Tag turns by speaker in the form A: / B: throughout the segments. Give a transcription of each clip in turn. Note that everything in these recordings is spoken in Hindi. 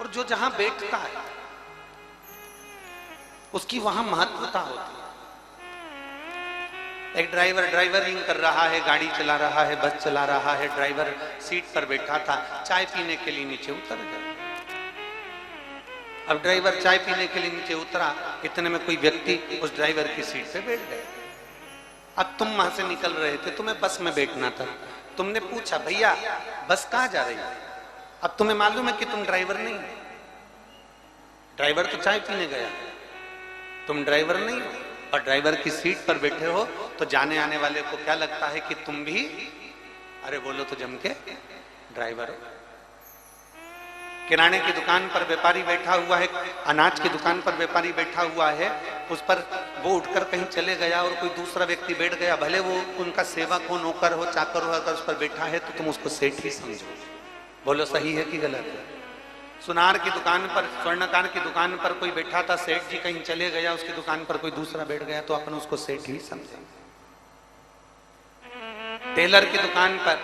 A: और जो जहां बैठता है उसकी वहां महत्वता होती है। एक ड्राइवर ड्राइवरिंग कर रहा है, गाड़ी चला रहा है, बस चला रहा है, ड्राइवर सीट पर बैठा था, चाय पीने के लिए नीचे उतर गया। अब ड्राइवर चाय पीने के लिए नीचे उतरा, इतने में कोई व्यक्ति उस ड्राइवर की सीट पे बैठ गया। अब तुम वहां से निकल रहे थे, तुम्हें बस में बैठना था, तुमने पूछा भैया बस कहां जा रही है? अब तुम्हें मालूम है कि तुम ड्राइवर नहीं हो, ड्राइवर तो चाय पीने गया, तुम ड्राइवर नहीं हो और ड्राइवर की सीट पर बैठे हो, तो जाने आने वाले को क्या लगता है कि तुम भी, अरे बोलो तो जम के ड्राइवर हो। किराने की दुकान पर व्यापारी बैठा हुआ है, अनाज की दुकान पर व्यापारी बैठा हुआ है, उस पर वो उठकर कहीं चले गया और कोई दूसरा व्यक्ति बैठ गया, भले वो उनका सेवक हो, नौकर हो, चाकर हो, अगर उस पर बैठा है तो तुम उसको सेठ ही समझो। बोलो सही है कि गलत है? सुनार की दुकान पर, स्वर्णकार की दुकान पर कोई बैठा था, सेठ जी कहीं चले गया, उसकी दुकान पर कोई दूसरा बैठ गया तो अपन उसको सेठ ही समझेंगे। टेलर की दुकान पर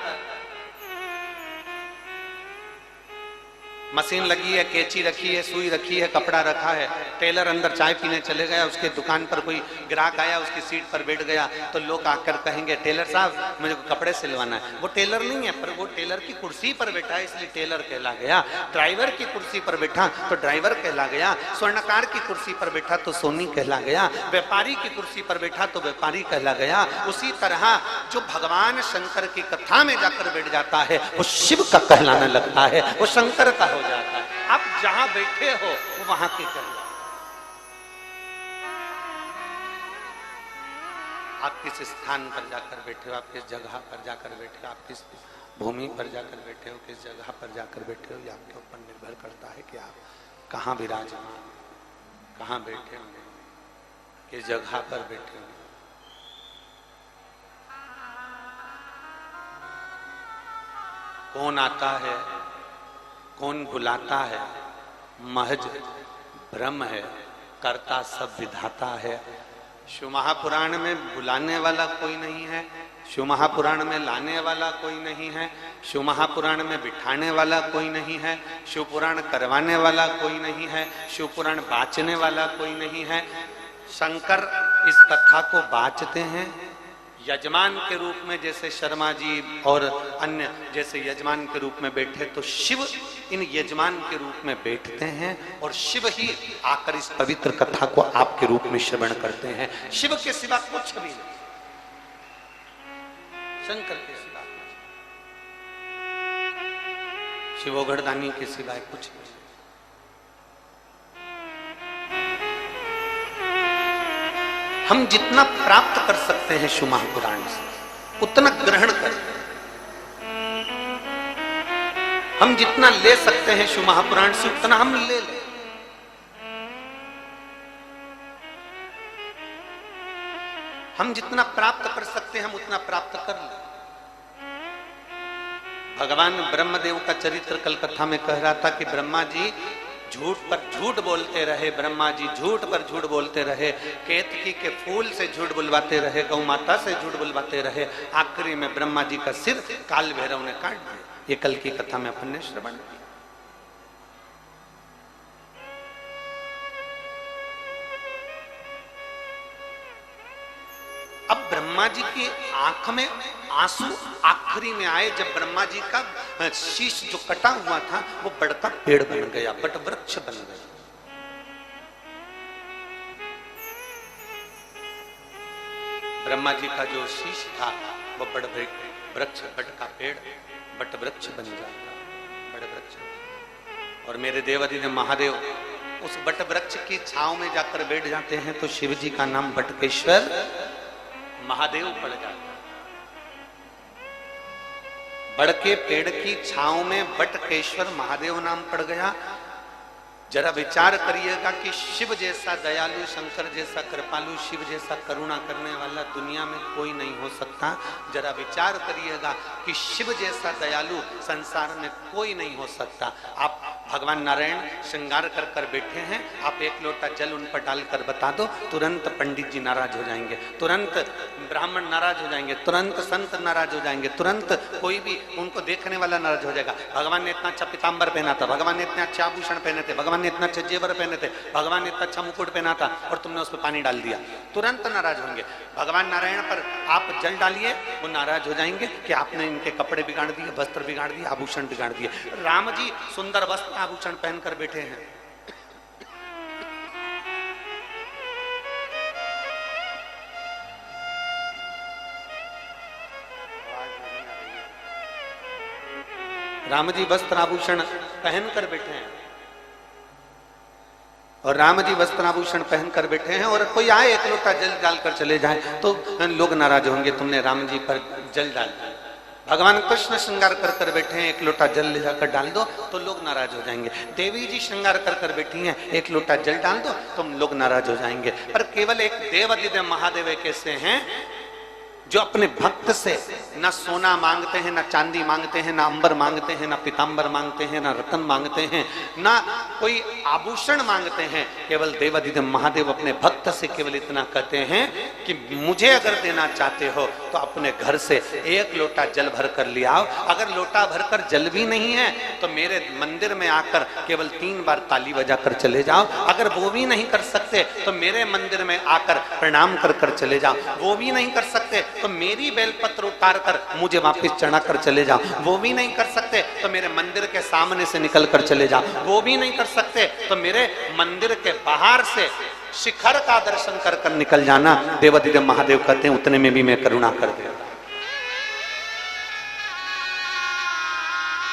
A: मशीन लगी है, कैंची रखी है, सुई रखी है, कपड़ा रखा है, टेलर अंदर चाय पीने चले गया, उसके दुकान पर कोई ग्राहक आया, उसकी सीट पर बैठ गया, तो लोग आकर कहेंगे टेलर साहब मुझे कपड़े सिलवाना है। वो टेलर नहीं है, पर वो टेलर की कुर्सी पर बैठा है इसलिए टेलर कहला गया। ड्राइवर की कुर्सी पर बैठा तो ड्राइवर कहला गया, स्वर्णकार की कुर्सी पर बैठा तो सोनी कहला गया, व्यापारी की कुर्सी पर बैठा तो व्यापारी कहला गया। उसी तरह जो भगवान शंकर की कथा में जाकर बैठ जाता है वो शिव का कहलाने लगता है, वो शंकर का हो जाता है। आप जहां बैठे हो वो वहां के कहलाते। आप किस स्थान पर जाकर बैठे हो, आप किस जगह पर जाकर बैठे हो, आप किस भूमि पर जाकर बैठे हो, किस जगह पर जाकर बैठे हो, ये आपके ऊपर निर्भर करता है कि आप कहाँ विराजमान, कहाँ बैठे होंगे, किस जगह पर बैठे होंगे। कौन आता है, कौन बुलाता है, महज ब्रह्म है, करता सब विधाता है। शिव महापुराण में बुलाने वाला कोई नहीं है, शिव महापुराण में लाने वाला कोई नहीं है, शिव महापुराण में बिठाने वाला कोई नहीं है, शिव पुराण करवाने वाला कोई नहीं है, शिव पुराण बाँचने वाला कोई नहीं है। शंकर इस कथा को बाँचते हैं यजमान के रूप में, जैसे शर्मा जी और अन्य जैसे यजमान के रूप में बैठे, तो शिव इन यजमान के रूप में बैठते हैं और शिव ही आकर इस पवित्र कथा को आपके रूप में श्रवण करते हैं। शिव के सिवा कुछ भी नहीं, शंकर के सिवा कुछ, शिवोघड़दानी के सिवाय कुछ नहीं। हम जितना प्राप्त कर सकते हैं शिव महापुराण से उतना ग्रहण करें, हम जितना ले सकते हैं शिव महापुराण से उतना हम ले लें। हम जितना प्राप्त कर सकते हैं हम उतना प्राप्त कर लें। भगवान ब्रह्मदेव का चरित्र कल कथा में कह रहा था कि ब्रह्मा जी झूठ पर झूठ बोलते रहे, ब्रह्मा जी झूठ पर झूठ बोलते रहे, केतकी के फूल से झूठ बुलवाते रहे, गौ माता से झूठ बुलवाते रहे, आखिरी में ब्रह्मा जी का सिर काल भैरव ने काट दिया। ये कल की कथा में अपन ने श्रवण किया। अब ब्रह्मा जी की आंख में आंसू आखिरी में आए जब ब्रह्मा जी का शीश जो कटा हुआ था वो बढ़ता पेड़ बन गया, बट वृक्ष बन गया। ब्रह्मा जी का जो शीश था वो बड़ वृक्ष, बट का पेड़ बट वृक्ष बन जाता, बड़ वृक्ष। और मेरे देवाधिदेव महादेव उस बट वृक्ष की छांव में जाकर बैठ जाते हैं तो शिव जी का नाम बटकेश्वर महादेव पड़ जाता है। बड़ के पेड़ की छांव में बटकेश्वर महादेव नाम पड़ गया। जरा विचार करिएगा कि शिव जैसा दयालु, शंकर जैसा कृपालु, शिव जैसा करुणा करने वाला दुनिया में कोई नहीं हो सकता। जरा विचार करिएगा कि शिव जैसा दयालु संसार में कोई नहीं हो सकता। आप भगवान नारायण श्रृंगार कर कर बैठे हैं, आप एक लोटा जल उन पर डालकर बता दो, तुरंत पंडित जी नाराज हो जाएंगे, तुरंत ब्राह्मण नाराज हो जाएंगे, तुरंत संत नाराज हो जाएंगे, तुरंत कोई भी उनको देखने वाला नाराज हो जाएगा। भगवान ने इतना अच्छा पीताम्बर पहना था, भगवान ने इतने अच्छे आभूषण पहने थे, भगवान ने इतना अच्छे जेवर पहने थे, भगवान ने इतना अच्छा मुकुट पहना था और तुमने उस पर पानी डाल दिया, तुरंत नाराज होंगे। भगवान नारायण पर आप जल डालिए, वो नाराज हो जाएंगे कि आपने इनके कपड़े बिगाड़ दिए, वस्त्र बिगाड़ दिए, आभूषण बिगाड़ दिए। राम जी सुंदर वस्त्र आभूषण पहनकर बैठे हैं, राम जी वस्त्र आभूषण पहनकर बैठे हैं और राम जी वस्त्र आभूषण पहनकर बैठे हैं और कोई आए एक लोटा जल डालकर चले जाए तो लोग नाराज होंगे, तुमने राम जी पर जल डाल दिया। भगवान कृष्ण श्रृंगार कर कर बैठे हैं, एक लोटा जल ले जाकर डाल दो तो लोग नाराज हो जाएंगे। देवी जी श्रृंगार कर कर बैठी हैं, एक लोटा जल डाल दो तुम लोग नाराज हो जाएंगे। पर केवल एक देव अधिदेव महादेव कैसे हैं जो अपने भक्त से ना सोना मांगते हैं, ना चांदी मांगते हैं, ना अंबर मांगते हैं, ना पीताम्बर मांगते हैं, ना रतन मांगते हैं, ना कोई आभूषण मांगते हैं। केवल देवाधिदेव महादेव अपने भक्त से केवल इतना कहते हैं कि मुझे अगर देना चाहते हो तो अपने घर से एक लोटा जल भर कर ले आओ। अगर लोटा भरकर जल भी नहीं है तो मेरे मंदिर में आकर केवल 3 बार ताली बजाकर चले जाओ। अगर वो भी नहीं कर सकते तो मेरे मंदिर में आकर प्रणाम कर कर चले जाओ। वो भी नहीं कर सकते तो मेरी बेलपत्र उतार कर मुझे वापस चढ़ा कर चले जाओ। वो भी नहीं कर सकते तो मेरे मंदिर के सामने से निकल कर चले जाओ। वो भी नहीं कर सकते तो मेरे मंदिर के बाहर से शिखर का दर्शन कर कर निकल जाना। देवाधिदेव महादेव कहते हैं उतने में भी मैं करुणा कर देता,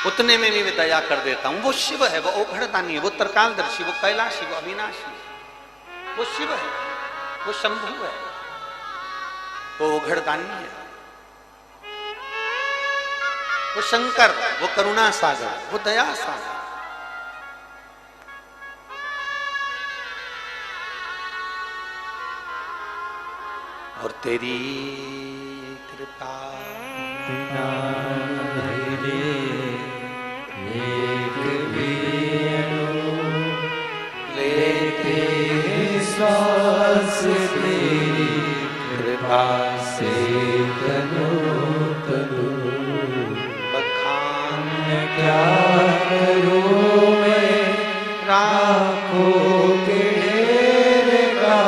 A: उतने में भी मैं दया कर देता हूं। वो शिव है, वो औघड़दानी है, वो त्रिकालदर्शी, वो कैलाशी, वो अविनाशी, वो शिव है, वो शंभु है, वो औघड़दानी है, वो शंकर, वो करुणा सागर, वो दया सागर। और तेरी कृपा बिना लेते श्वास तेरी कृपा से तनु तनु बखान क्या करूं मैं राखों के ढेर का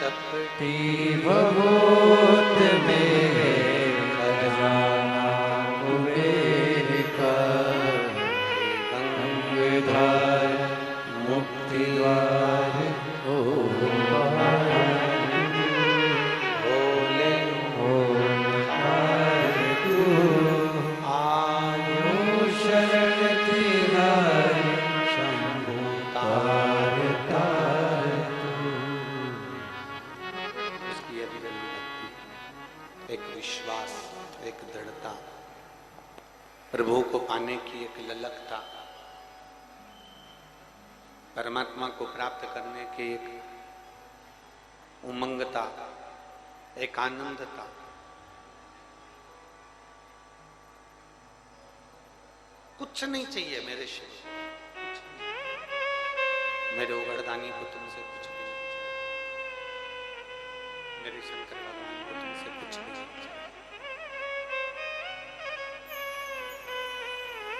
A: चपटी बहुत में खजाना कुबेर का गंगाधार मुक्ति द्वार प्रभु को पाने की एक ललकता, परमात्मा को प्राप्त करने की एक उमंगता, एक आनंदता। कुछ नहीं चाहिए मेरे शिव, मेरे औघड़दानी को तुमसे कुछ भी नहीं चाहिए, मेरे शंकर भगवान को तुमसे कुछ भी नहीं चाहिए।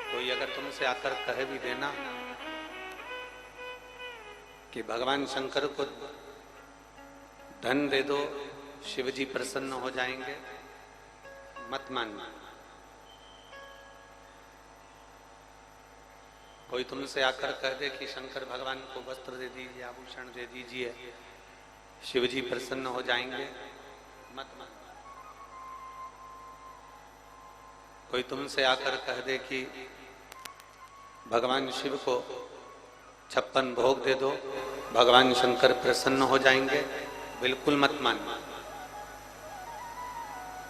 A: कोई अगर तुमसे आकर कहे भी देना कि भगवान शंकर को धन दे दो, शिव जी प्रसन्न हो जाएंगे, मत मानना। कोई तुमसे आकर कह दे कि शंकर भगवान को वस्त्र दे दीजिए, आभूषण दे दीजिए, शिव जी प्रसन्न हो जाएंगे, मत मानना। कोई तुमसे आकर कह दे कि भगवान शिव को 56 भोग दे दो, भगवान शंकर प्रसन्न हो जाएंगे, बिल्कुल मत मानना,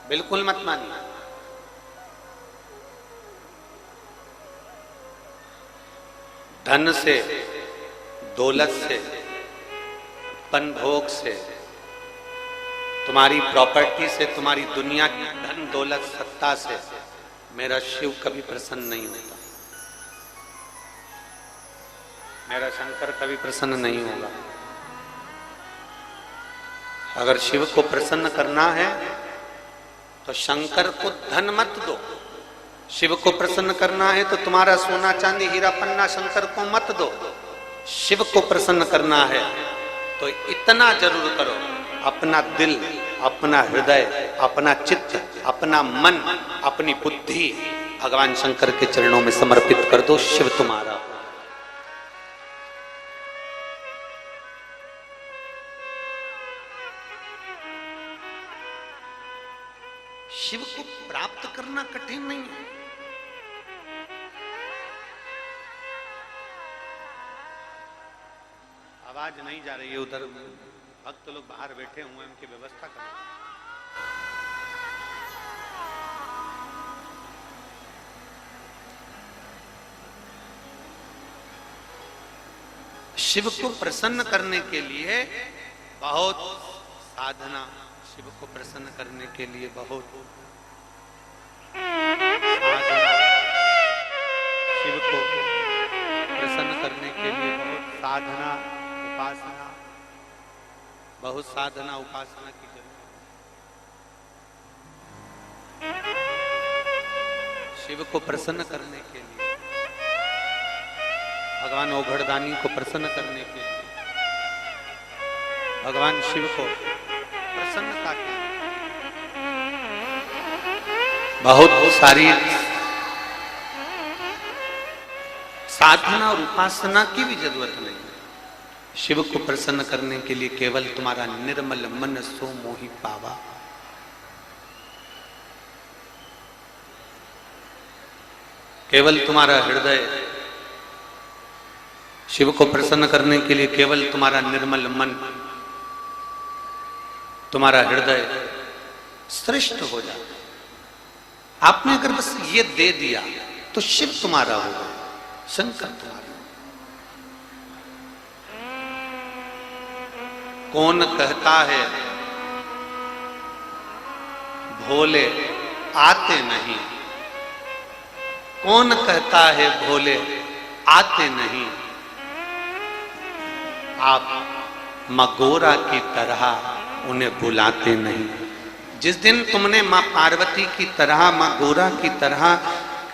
A: बिल्कुल मत मानना। धन से, दौलत से, पन भोग से, तुम्हारी प्रॉपर्टी से, तुम्हारी दुनिया की धन दौलत सत्ता से मेरा शिव कभी प्रसन्न नहीं होता, मेरा शंकर कभी प्रसन्न नहीं होगा। अगर शिव को प्रसन्न करना है तो शंकर को धन मत दो, शिव को प्रसन्न करना है तो तुम्हारा सोना चांदी हीरा पन्ना शंकर को मत दो। शिव को प्रसन्न करना है तो इतना जरूर करो, अपना दिल, अपना हृदय, अपना चित्त, अपना मन, अपनी बुद्धि भगवान शंकर के चरणों में समर्पित कर दो। शिव तुम्हारा। शिव को प्राप्त करना कठिन नहीं है। आवाज नहीं जा रही है, उधर भक्त लोग बाहर बैठे हुए हैं, उनकी व्यवस्था करो। शिव को प्रसन्न करने के लिए बहुत साधना, शिव को प्रसन्न करने के लिए बहुत साधना, शिव को प्रसन्न करने के लिए बहुत साधना, उपासना, बहुत साधना उपासना की जरूरत। शिव को प्रसन्न करने के लिए, भगवान ओघड़दानी को प्रसन्न करने के लिए, भगवान शिव को प्रसन्नता के बहुत सारी साधना और उपासना की भी जरूरत नहीं है। शिव को प्रसन्न करने के लिए केवल तुम्हारा निर्मल मन सो मोहि पावा, केवल तुम्हारा हृदय। शिव को प्रसन्न करने के लिए केवल तुम्हारा निर्मल मन, तुम्हारा हृदय श्रेष्ठ हो जाता। आपने अगर बस ये दे दिया तो शिव तुम्हारा होगा, शंकर तुम्हारा। कौन कहता है भोले आते नहीं, कौन कहता है भोले आते नहीं, आप मगोरा की तरह उन्हें बुलाते नहीं। जिस दिन तुमने मां पार्वती की तरह, मां गोरा की तरह,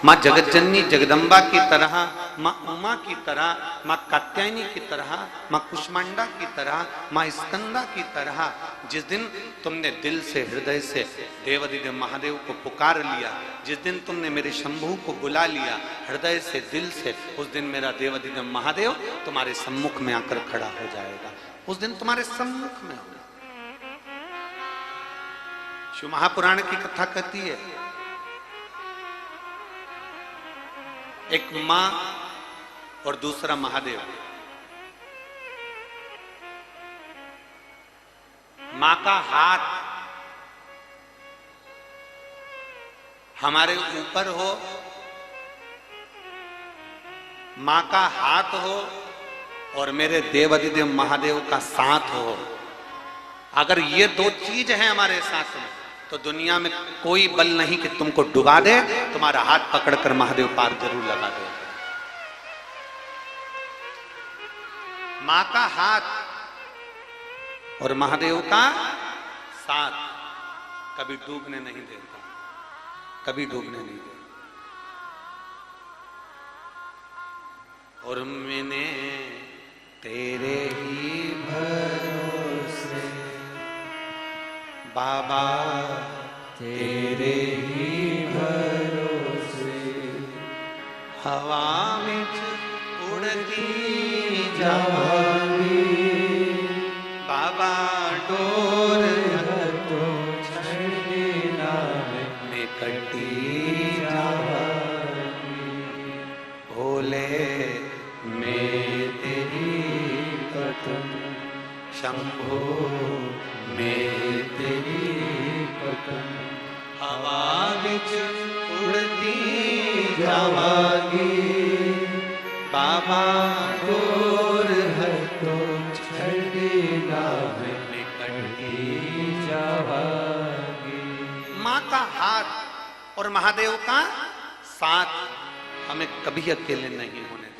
A: मां जगतजननी जगदम्बा की तरह, मां उमा की तरह, मां कात्यायनी की तरह, मां कुष्मांडा की तरह, मां स्कंदा की तरह, जिस दिन तुमने दिल से हृदय से देवादिदेव महादेव को पुकार लिया, जिस दिन तुमने मेरे शंभू को बुला लिया हृदय से दिल से, उस दिन मेरा देवादिदेव महादेव तुम्हारे सम्मुख में आकर खड़ा हो जाएगा। उस दिन तुम्हारे सम्मुख में होगा। शिव महापुराण की कथा कहती है, एक मां और दूसरा महादेव। मां का हाथ हमारे ऊपर हो, मां का हाथ हो और मेरे देवादिदेव महादेव का साथ हो। अगर ये दो चीज है हमारे साथ में तो दुनिया में कोई बल नहीं कि तुमको डुबा दे। तुम्हारा हाथ पकड़कर महादेव पार जरूर लगा दे। मां का हाथ और महादेव का साथ कभी डूबने नहीं देता, कभी डूबने नहीं देता। और मैंने तेरे ही भरोसे बाबा, तेरे ही भरोसे हवा में उड़ती जावांगी बाबा, डोर तो छड़ना में कटी जावांगी। भोले मैं तेरी कदम, शंभो मैं तेरी कदम, हवा विच उड़ती जावांगी बाबा दूर है तो छड़ीना है निकट की जावागी। माँ का हाथ और महादेव का साथ हमें कभी अकेले नहीं होने दें।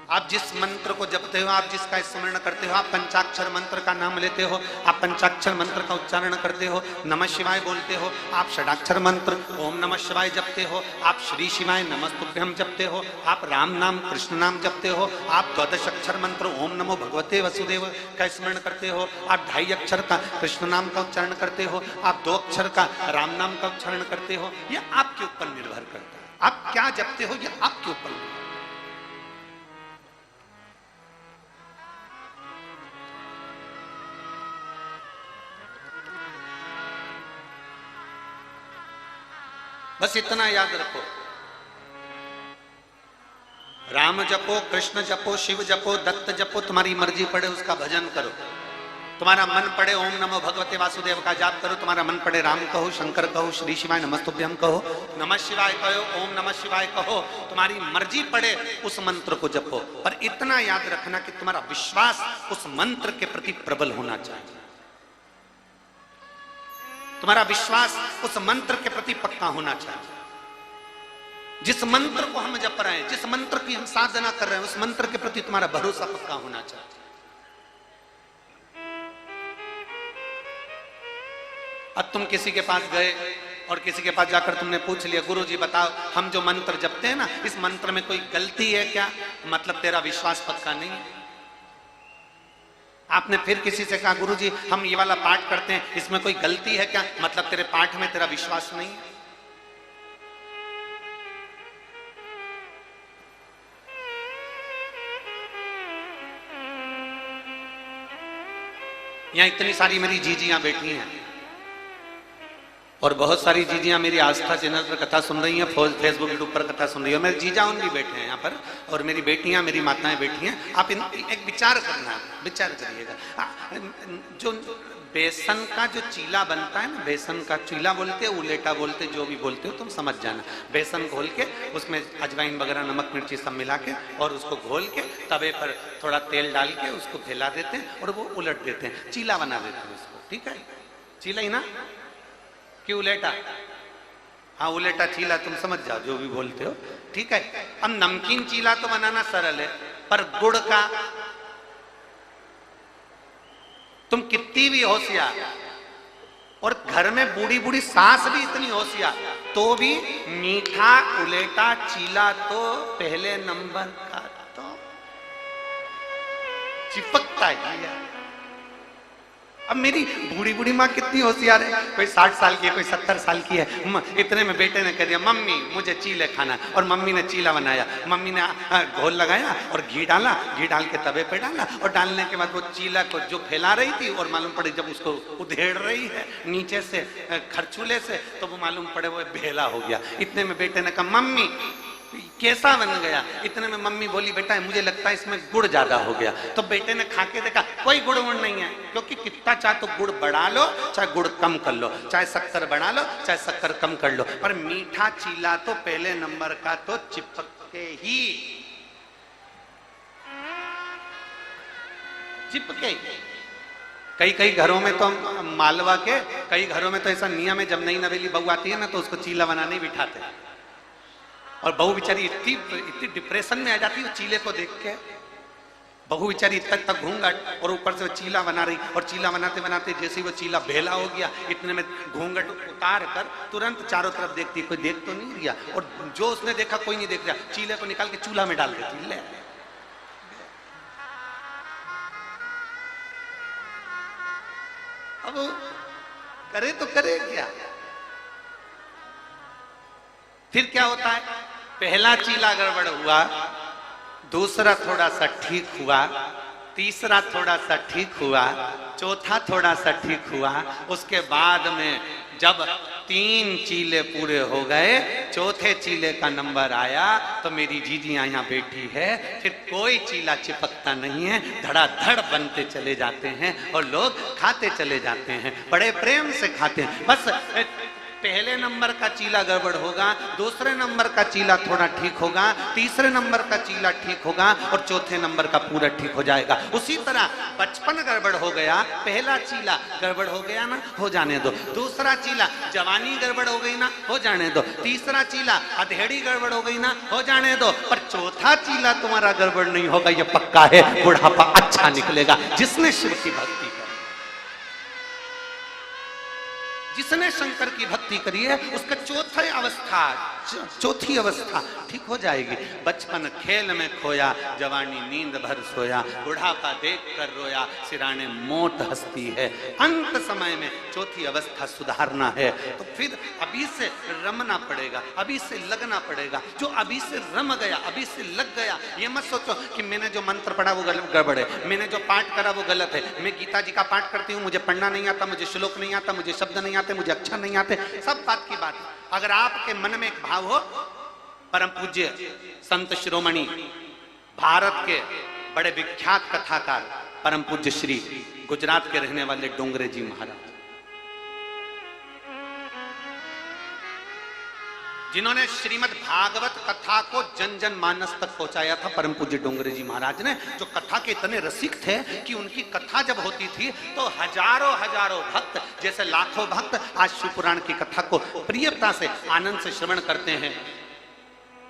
A: आप जिस मंत्र को जपते हो, आप जिसका स्मरण करते हो, आप पंचाक्षर मंत्र का नाम लेते हो, आप पंचाक्षर मंत्र का उच्चारण करते हो, नमः शिवाय बोलते हो, आप षडाक्षर मंत्र ओम नमः शिवाय जपते हो, आप श्री शिवाय नमस्तुभ्यम जपते हो, आप राम नाम कृष्ण नाम जपते हो, आप 12 अक्षर मंत्र ओम नमो भगवते वसुदेव का स्मरण करते हो, आप 2.5 अक्षर का कृष्ण नाम का उच्चारण करते हो, आप 2 अक्षर का राम नाम का उच्चारण करते हो। यह आपके ऊपर निर्भर करता है, आप क्या जपते हो यह आपके ऊपर निर्भर। बस इतना याद रखो, राम जपो, कृष्ण जपो, शिव जपो, दत्त जपो, तुम्हारी मर्जी पड़े उसका भजन करो। तुम्हारा मन पड़े ओम नमो भगवते वासुदेव का जाप करो, तुम्हारा मन पड़े राम कहो, शंकर कहो, श्री शिवाय नमस्तुभ्यम कहो, नमः शिवाय कहो, ओम नमः शिवाय कहो, तुम्हारी मर्जी पड़े उस मंत्र को जपो। पर इतना याद रखना कि तुम्हारा विश्वास उस मंत्र के प्रति प्रबल होना चाहिए, तुम्हारा विश्वास उस मंत्र के प्रति पक्का होना चाहिए। जिस मंत्र को हम जप रहे हैं, जिस मंत्र की हम साधना कर रहे हैं, उस मंत्र के प्रति तुम्हारा भरोसा पक्का होना चाहिए। अब तुम किसी के पास गए और किसी के पास जाकर तुमने पूछ लिया, गुरुजी बताओ हम जो मंत्र जपते हैं ना, इस मंत्र में कोई गलती है क्या? मतलब तेरा विश्वास पक्का नहीं है। आपने फिर किसी से कहा, गुरुजी हम ये वाला पाठ करते हैं, इसमें कोई गलती है क्या? मतलब तेरे पाठ में तेरा विश्वास नहीं है। यहां इतनी सारी मेरी जीजियां बैठी हैं और बहुत सारी जीजियां मेरी आस्था चैनल पर कथा सुन रही हैं, फेसबुक यूट्यूब पर कथा सुन रही है। मेरे जीजा उन भी बैठे हैं यहाँ पर, और मेरी बेटियां, मेरी माताएं बैठी हैं। आप एक विचार करना, विचार करिएगा। जो बेसन का जो चीला बनता है ना, बेसन का चीला बोलते, उलेटा बोलते, जो भी बोलते हो तुम समझ जाना। बेसन घोल के उसमें अजवाइन वगैरह नमक मिर्ची सब मिला के और उसको घोल के तवे पर थोड़ा तेल डाल के उसको फैला देते हैं और वो उलट देते हैं, चीला बना देते हैं उसको। ठीक है, चीला ही ना कि उलेटा? हाँ उलेटा चीला, तुम समझ जाओ जो भी बोलते हो। ठीक है, अब नमकीन चीला तो बनाना सरल है, पर गुड़ का तुम कितनी भी होशियार और घर में बूढ़ी बूढ़ी सास भी इतनी होशियार, तो भी मीठा उलेटा चीला तो पहले नंबर का तो चिपकता ही है। अब मेरी बूढ़ी बूढ़ी माँ कितनी होशियार है, कोई 60 साल की है, कोई 70 साल की है। इतने में बेटे ने कह दिया, मम्मी मुझे चीले खाना, और मम्मी ने चीला बनाया। मम्मी ने घोल लगाया और घी डाला, घी डाल के तवे पे डाला, और डालने के बाद वो चीला को जो फैला रही थी, और मालूम पड़े जब उसको उधेड़ रही है नीचे से खरचूले से, तो वो मालूम पड़े वो भेला हो गया। इतने में बेटे ने कहा, मम्मी कैसा बन गया? इतने में मम्मी बोली, बेटा मुझे लगता है इसमें गुड़ ज्यादा हो गया। तो बेटे ने खा के देखा, कोई गुड़ वुड़ नहीं है, क्योंकि कितना चाहे तो गुड़ बढ़ा लो, चाहे गुड़ कम कर लो, चाहे शक्कर बढ़ा लो, चाहे शक्कर कम कर लो, पर मीठा चीला तो पहले नंबर का तो चिपक के ही चिपके। कई घरों में तो मालवा के कई घरों में तो ऐसा नियम है, जब नई नवेली बहू आती है ना, तो उसको चीला बनाने ही बिठाते हैं, और बहू बेचारी इतनी डिप्रेशन में आ जाती है चीले को देख के। बहू बेचारी तक घूंघट, और ऊपर से चीला बना रही, और चीला बनाते बनाते जैसे वो चीला भेला हो गया, इतने में घूंघट उतार कर तुरंत चारों तरफ देखती, कोई देख तो नहीं रिया, और जो उसने देखा कोई नहीं देख रहा, चीले को निकाल के चूल्हा में डाल देती। ले अब करे तो करे क्या? फिर क्या होता है, पहला चीला गड़बड़ हुआ, दूसरा थोड़ा सा ठीक हुआ, तीसरा थोड़ा सा ठीक हुआ, चौथा थोड़ा सा ठीक हुआ, उसके बाद में जब 3 चीले पूरे हो गए, चौथे चीले का नंबर आया, तो मेरी जीजियां यहाँ बैठी है, फिर कोई चीला चिपकता नहीं है, धड़ाधड़ बनते चले जाते हैं और लोग खाते चले जाते हैं, बड़े प्रेम से खाते हैं। बस पहले नंबर का चीला गड़बड़ होगा, दूसरे नंबर का चीला थोड़ा ठीक होगा, तीसरे नंबर का चीला ठीक होगा और चौथे नंबर का पूरा ठीक हो जाएगा। उसी तरह बचपन गड़बड़ हो गया, पहला चीला गड़बड़ हो गया ना, हो जाने दो। दूसरा चीला जवानी गड़बड़ हो गई ना, हो जाने दो। तीसरा चीला अधेड़ी गड़बड़ हो गई ना, हो जाने दो। पर चौथा चीला तुम्हारा गड़बड़ नहीं होगा, ये पक्का है। बुढ़ापा अच्छा निकलेगा। जिसने शिव की भक्ति करी, जिसने शंकर की भक्ति करी है, उसका चौथी अवस्था ठीक हो जाएगी। बचपन खेल में खोया, जवानी नींद भर सोया, बुढ़ापा देख कर रोया, सिराने मोट हंसती है। अंत समय में चौथी अवस्था सुधारना है तो फिर अभी से रमना पड़ेगा, अभी से लगना पड़ेगा। जो अभी से रम गया, अभी से लग गया, ये मत सोचो कि मैंने जो मंत्र पढ़ा वो गड़बड़ है, मैंने जो पाठ करा वो गलत है। मैं गीता जी का पाठ करती हूँ, मुझे पढ़ना नहीं आता, मुझे श्लोक नहीं आता, मुझे शब्द नहीं आते, मुझे अक्षर नहीं आते, सब बात की बात। अगर आपके मन में एक भाव हो, परम पूज्य संत शिरोमणि भारत के बड़े विख्यात कथाकार परम पूज्य श्री गुजरात के रहने वाले डोंगरे जी महाराज, जिन्होंने श्रीमद् भागवत कथा को जन जन मानस तक पहुंचाया था। परम पूज्य डोंगरे जी महाराज ने, जो कथा के इतने रसिक थे कि उनकी कथा जब होती थी तो हजारों हजारों भक्त, जैसे लाखों भक्त आज शिव पुराण की कथा को प्रियता से आनंद से श्रवण करते हैं।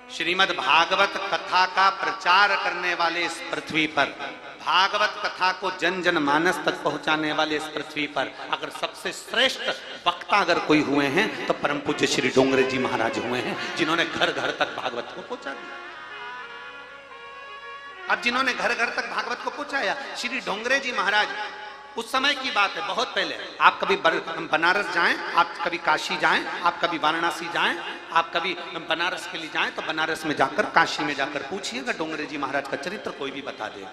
A: श्रीमद् भागवत कथा का प्रचार करने वाले इस पृथ्वी पर, भागवत कथा को जन जन मानस तक पहुंचाने वाले इस पृथ्वी पर अगर सबसे श्रेष्ठ वक्ता अगर कोई हुए हैं तो परम पूज्य श्री डोंगरे जी महाराज हुए हैं, जिन्होंने घर घर तक भागवत को पहुंचा दिया। अब जिन्होंने घर घर तक भागवत को पहुंचाया, श्री डोंगरे जी महाराज, उस समय की बात है, बहुत पहले। आप कभी बनारस जाएं, आप कभी काशी जाएं, आप कभी वाराणसी जाएं, आप कभी बनारस के लिए जाएं तो बनारस में जाकर, काशी में जाकर पूछिएगा, डोंगरे जी महाराज का चरित्र कोई भी बता देगा।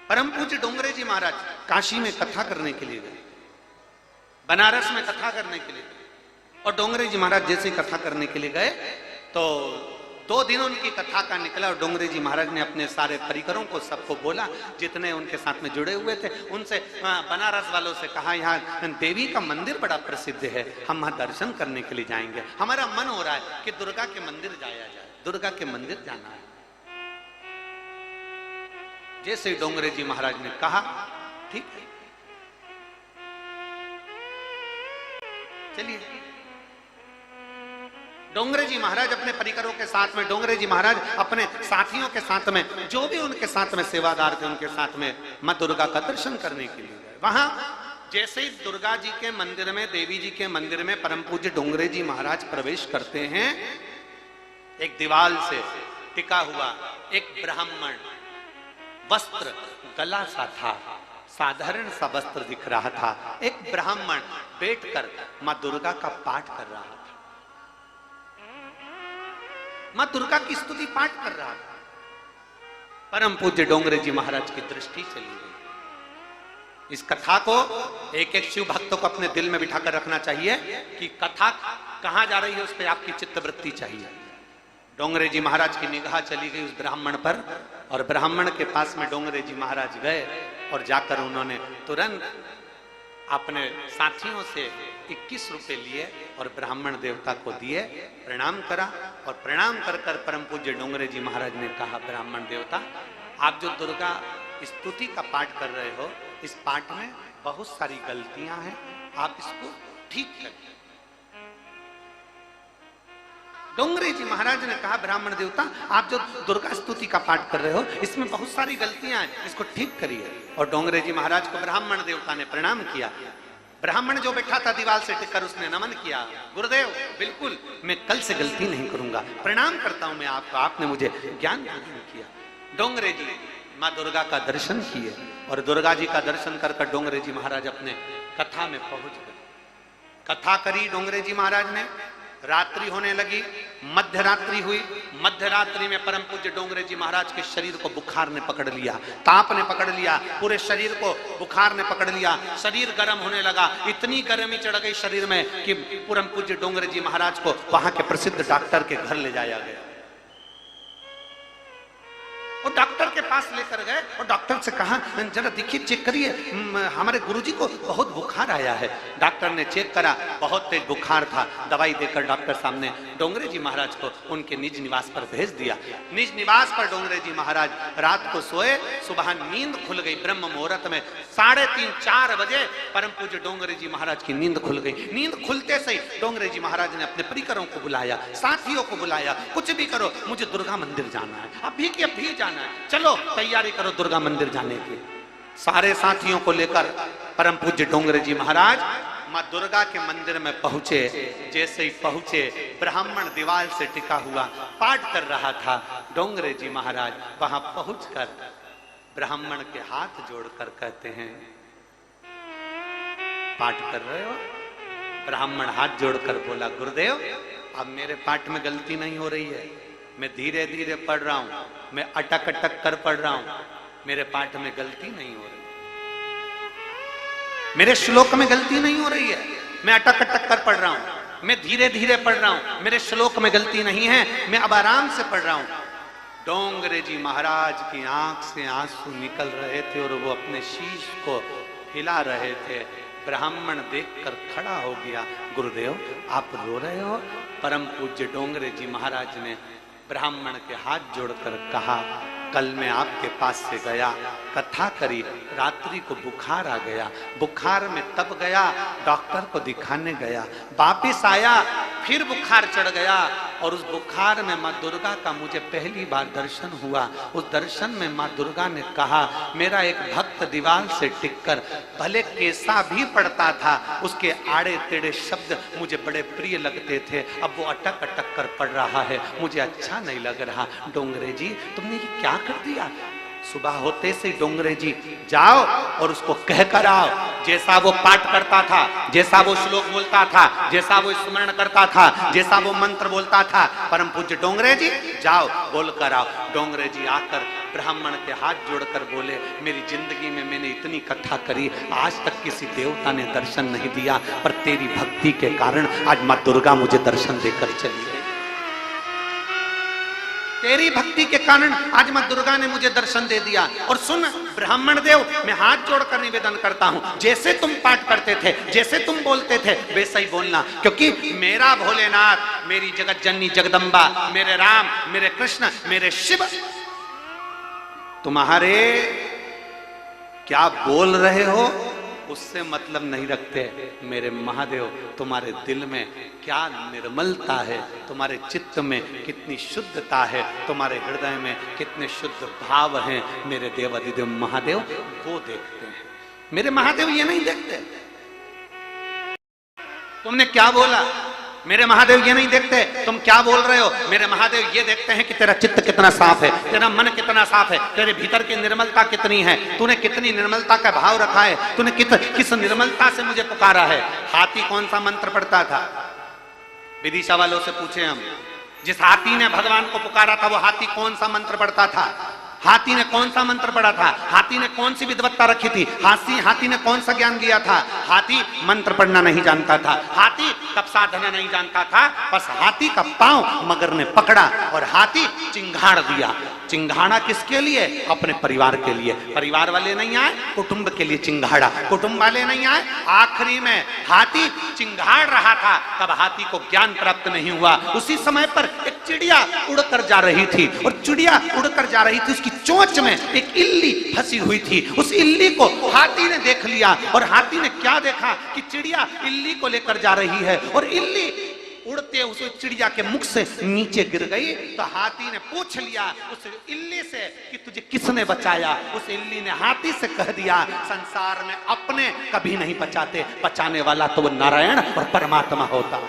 A: परम पूज्य डोंगरे जी महाराज काशी में कथा करने के लिए गए, बनारस में कथा करने के लिए गए, और डोंगरे जी महाराज जैसे कथा करने के लिए गए तो 2 दिन उनकी कथा का निकला और डोंगरे जी महाराज ने अपने सारे परिकरों को सबको बोला, जितने उनके साथ में जुड़े हुए थे उनसे, बनारस वालों से कहा, यहाँ देवी का मंदिर बड़ा प्रसिद्ध है, हम वहां दर्शन करने के लिए जाएंगे, हमारा मन हो रहा है कि दुर्गा के मंदिर जाया जाए, दुर्गा के मंदिर जाना है। जैसे डोंगरे जी महाराज ने कहा, ठीक है चलिए। डोंगरे जी महाराज अपने परिकरों के साथ में, डोंगरे जी महाराज अपने साथियों के साथ में, जो भी उनके साथ में सेवादार थे उनके साथ में मां दुर्गा का दर्शन करने के लिए गए। वहां जैसे ही दुर्गा जी के मंदिर में, देवी जी के मंदिर में परम पूज्य डोंगरे जी महाराज प्रवेश करते हैं, एक दीवाल से टिका हुआ एक ब्राह्मण, वस्त्र गला सा था, साधारण सा वस्त्र दिख रहा था, एक ब्राह्मण बैठकर मां दुर्गा का पाठ कर रहा था, मां दुर्गा की स्तुति पाठ कर रहा था। परम पूज्य डोंगरे जी महाराज की दृष्टि चली गई। इस कथा को एक एक शिव भक्तों को अपने दिल में बिठाकर रखना चाहिए कि कथा कहां जा रही है, उस पर आपकी चित्तवृत्ति चाहिए। डोंगरे जी महाराज की निगाह चली गई उस ब्राह्मण पर, और ब्राह्मण के पास में डोंगरे जी महाराज गए और जाकर उन्होंने तुरंत अपने साथियों से 21 रुपए लिए और ब्राह्मण देवता को दिए, प्रणाम करा, और प्रणाम कर कर परम पूज्य डोंगरे जी महाराज ने कहा, ब्राह्मण देवता, आप जो दुर्गा स्तुति का पाठ कर रहे हो, इस पाठ में बहुत सारी गलतियां हैं, आप इसको ठीक करिए। डोंगरे जी महाराज ने कहा, ब्राह्मण देवता, आप जो दुर्गा स्तुति का पाठ कर रहे हो, इसमें बहुत सारी गलतियां हैं, इसको ठीक करिए। और डोंगरे जी महाराज को ब्राह्मण देवता ने प्रणाम किया। ब्राह्मण जो बैठा था दीवार से टिककर, उसने नमन किया, गुरुदेव बिल्कुल मैं कल से गलती नहीं करूंगा, प्रणाम करता हूं मैं आपको, आपने मुझे ज्ञान प्रदान किया। डोंगरे जी माँ दुर्गा का दर्शन किए, और दुर्गा जी का दर्शन कर कर डोंगरे जी महाराज अपने कथा में पहुंच गए। कथा करी डोंगरे जी महाराज ने, रात्रि होने लगी, मध्य रात्रि हुई। मध्य रात्रि में परम पूज्य डोंगरे जी महाराज के शरीर को बुखार ने पकड़ लिया, ताप ने पकड़ लिया, पूरे शरीर को बुखार ने पकड़ लिया, शरीर गर्म होने लगा, इतनी गर्मी चढ़ गई शरीर में कि परम पूज्य डोंगरे जी महाराज को वहां के प्रसिद्ध डॉक्टर के घर ले जाया गया। और डॉक्टर के पास लेकर गए और डॉक्टर से कहा जरा देखिए, चेक करिए, हमारे गुरुजी को बहुत बुखार आया है। डॉक्टर ने चेक करा, बहुत तेज बुखार था। दवाई देकर डॉक्टर साहब ने डोंगरे जी महाराज को उनके निज निवास पर भेज दिया। निज निवास पर डोंगरे जी महाराज रात को सोए। सुबह नींद खुल गई ब्रह्म मुहूर्त में 3:30-4 बजे परम पूज्य डोंगरे जी महाराज की नींद खुल गई। नींद खुलते से डोंगरे जी महाराज ने अपने परिकरों को बुलाया, साथियों को बुलाया, कुछ भी करो, मुझे दुर्गा मंदिर जाना है, अभी की अभी जाना है, चलो तैयारी करो दुर्गा मंदिर जाने की। सारे साथियों को लेकर परम पूज्य डोंगरे जी महाराज मां दुर्गा के मंदिर में पहुंचे। जैसे ही पहुंचे, ब्राह्मण दीवार से टिका हुआ पाठ कर रहा था। डोंगरे जी महाराज वहां पहुंचकर ब्राह्मण के हाथ जोड़कर कहते हैं, पाठ कर रहे हो? ब्राह्मण हाथ जोड़कर बोला, गुरुदेव अब मेरे पाठ में गलती नहीं हो रही है, मैं धीरे धीरे पढ़ रहा हूं, मैं अटक अटक कर पढ़ रहा हूं, मेरे पाठ में गलती नहीं हो रही, मेरे श्लोक में गलती नहीं हो रही है, मैं अटक अटक कर पढ़ रहा हूं, मैं धीरे धीरे पढ़ रहा हूं, मेरे श्लोक में गलती नहीं है, मैं अब आराम से पढ़ रहा हूं। डोंगरे जी महाराज की आंख से आंसू निकल रहे थे और वो अपने शीश को हिला रहे थे। ब्राह्मण देखकर खड़ा हो गया, गुरुदेव आप रो रहे हो? परम पूज्य डोंगरे जी महाराज ने ब्राह्मण के हाथ जोड़कर कहा, कल मैं आपके पास से गया, कथा करी, रात्रि को बुखार आ गया, बुखार में तब गया, डॉक्टर को दिखाने गया, वापिस आया, फिर बुखार चढ़ गया और उस बुखार में माँ दुर्गा का मुझे पहली बार दर्शन हुआ। उस दर्शन में माँ दुर्गा ने कहा, मेरा एक भक्त दीवार से टिककर भले कैसा भी पढ़ता था, उसके आड़े टेढ़े शब्द मुझे बड़े प्रिय लगते थे, अब वो अटक अटक कर पढ़ रहा है, मुझे अच्छा नहीं लग रहा। डोंगरे जी तुमने ये क्या कर दिया? सुबह होते से डोंगरे जी जाओ और उसको कह कर आओ, जैसा वो पाठ करता था, जैसा वो श्लोक बोलता था, जैसा वो स्मरण करता था, जैसा वो मंत्र बोलता था, परम पूज्य डोंगरे जी जाओ बोल कर आओ। डोंगरे जी आकर ब्राह्मण के हाथ जोड़कर बोले, मेरी जिंदगी में मैंने इतनी कथा करी, आज तक किसी देवता ने दर्शन नहीं दिया, पर तेरी भक्ति के कारण आज माँ दुर्गा मुझे दर्शन देकर चली गई। तेरी भक्ति के कारण आज मां दुर्गा ने मुझे दर्शन दे दिया। और सुन ब्राह्मण देव, मैं हाथ जोड़कर निवेदन करता हूं, जैसे तुम पाठ करते थे, जैसे तुम बोलते थे, वैसा ही बोलना, क्योंकि मेरा भोलेनाथ, मेरी जगत जननी जगदम्बा, मेरे राम, मेरे कृष्ण, मेरे शिव तुम्हारे क्या बोल रहे हो उससे मतलब नहीं रखते। मेरे महादेव तुम्हारे दिल में क्या निर्मलता है, तुम्हारे चित्त में कितनी शुद्धता है, तुम्हारे हृदय में कितने शुद्ध भाव हैं, मेरे देव अधिदेव महादेव वो देखते हैं। मेरे महादेव ये नहीं देखते तुमने क्या बोला, मेरे महादेव ये नहीं देखते तुम क्या बोल रहे हो। मेरे महादेव ये देखते हैं कि तेरा चित्त कितना साफ है, तेरा मन कितना साफ है, तेरे भीतर की निर्मलता कितनी है, तूने कितनी निर्मलता का भाव रखा है, तूने किस निर्मलता से मुझे पुकारा है। हाथी कौन सा मंत्र पढ़ता था? विदिशा वालों से पूछे हम, जिस हाथी ने भगवान को पुकारा था वो हाथी कौन सा मंत्र पढ़ता था? हाथी ने कौन सा मंत्र पढ़ा था? हाथी ने कौन सी विद्वत्ता रखी थी? हाथी ने कौन सा ज्ञान दिया था? हाथी मंत्र पढ़ना नहीं जानता था, हाथी तप साधना नहीं जानता था, बस हाथी का पांव मगर ने पकड़ा और हाथी चिंगाड़ दिया। चिंगाड़ा किसके लिए? अपने परिवार के लिए। परिवार वाले नहीं आए, कुटुंब के लिए चिंगाड़ा, कुटुंब वाले नहीं आए। आखिरी में हाथी चिंगाड़ रहा था, तब हाथी को ज्ञान प्राप्त नहीं हुआ। उसी समय पर एक चिड़िया उड़कर जा रही थी और चिड़िया उड़कर जा रही थी, उसकी चोंच में एक इल्ली फंसी हुई थी। उस इल्ली को हाथी ने देख लिया और हाथी ने क्या देखा कि चिड़िया इल्ली को लेकर जा रही है और इल्ली उड़ते उस चिड़िया के मुख से नीचे गिर गई। तो हाथी ने पूछ लिया उस इल्ली से कि तुझे किसने बचाया? उस इल्ली ने हाथी से कह दिया, संसार में अपने कभी नहीं बचाते, बचाने वाला तो वो नारायण और परमात्मा होता।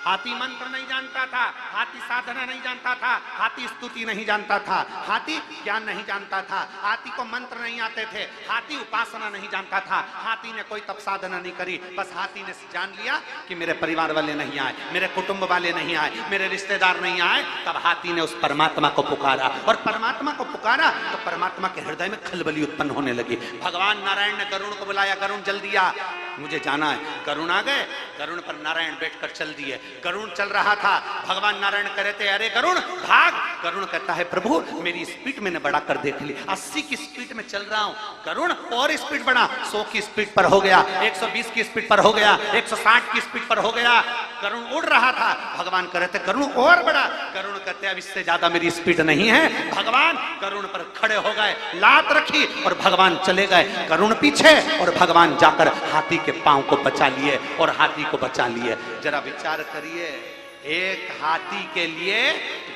A: हाथी मंत्र नहीं जानता था, हाथी साधना नहीं जानता था, हाथी स्तुति नहीं जानता था, हाथी ज्ञान नहीं जानता था, हाथी को मंत्र नहीं आते थे, हाथी उपासना नहीं जानता था, हाथी ने कोई तप साधना नहीं करी। बस हाथी ने जान लिया कि मेरे परिवार वाले नहीं आए, मेरे कुटुंब वाले नहीं आए, मेरे रिश्तेदार नहीं आए। तब हाथी ने उस परमात्मा को पुकारा और परमात्मा को पुकारा तो परमात्मा के हृदय में खलबली उत्पन्न होने लगी। भगवान नारायण ने गरुड़ को बुलाया, गरुड़ जल्दी आ। मुझे जाना है। गरुण आ गए, गरुण पर नारायण बैठकर चल दिए। गरुण चल रहा था, भगवान नारायण कह रहे थे अरे गरुण भाग। गरुण कहता है प्रभु मेरी स्पीड मैंने बढ़ा कर देख ली, 80 की स्पीड में चल रहा हूं। गरुण और स्पीड बढ़ा, 100 की स्पीड पर हो गया, 120 की स्पीड पर हो गया, 160 की स्पीड पर हो गया। गरुण उड़ रहा था, भगवान कह रहे थे गरुण और बढ़ा। गरुण कहते अब इससे ज्यादा मेरी स्पीड नहीं है। भगवान गरुण पर खड़े हो गए, लात रखी और भगवान चले गए। गरुण पीछे और भगवान जाकर हाथी के पांव को बचा लिए और हाथी को बचा लिए। जरा विचार करिए, एक हाथी के लिए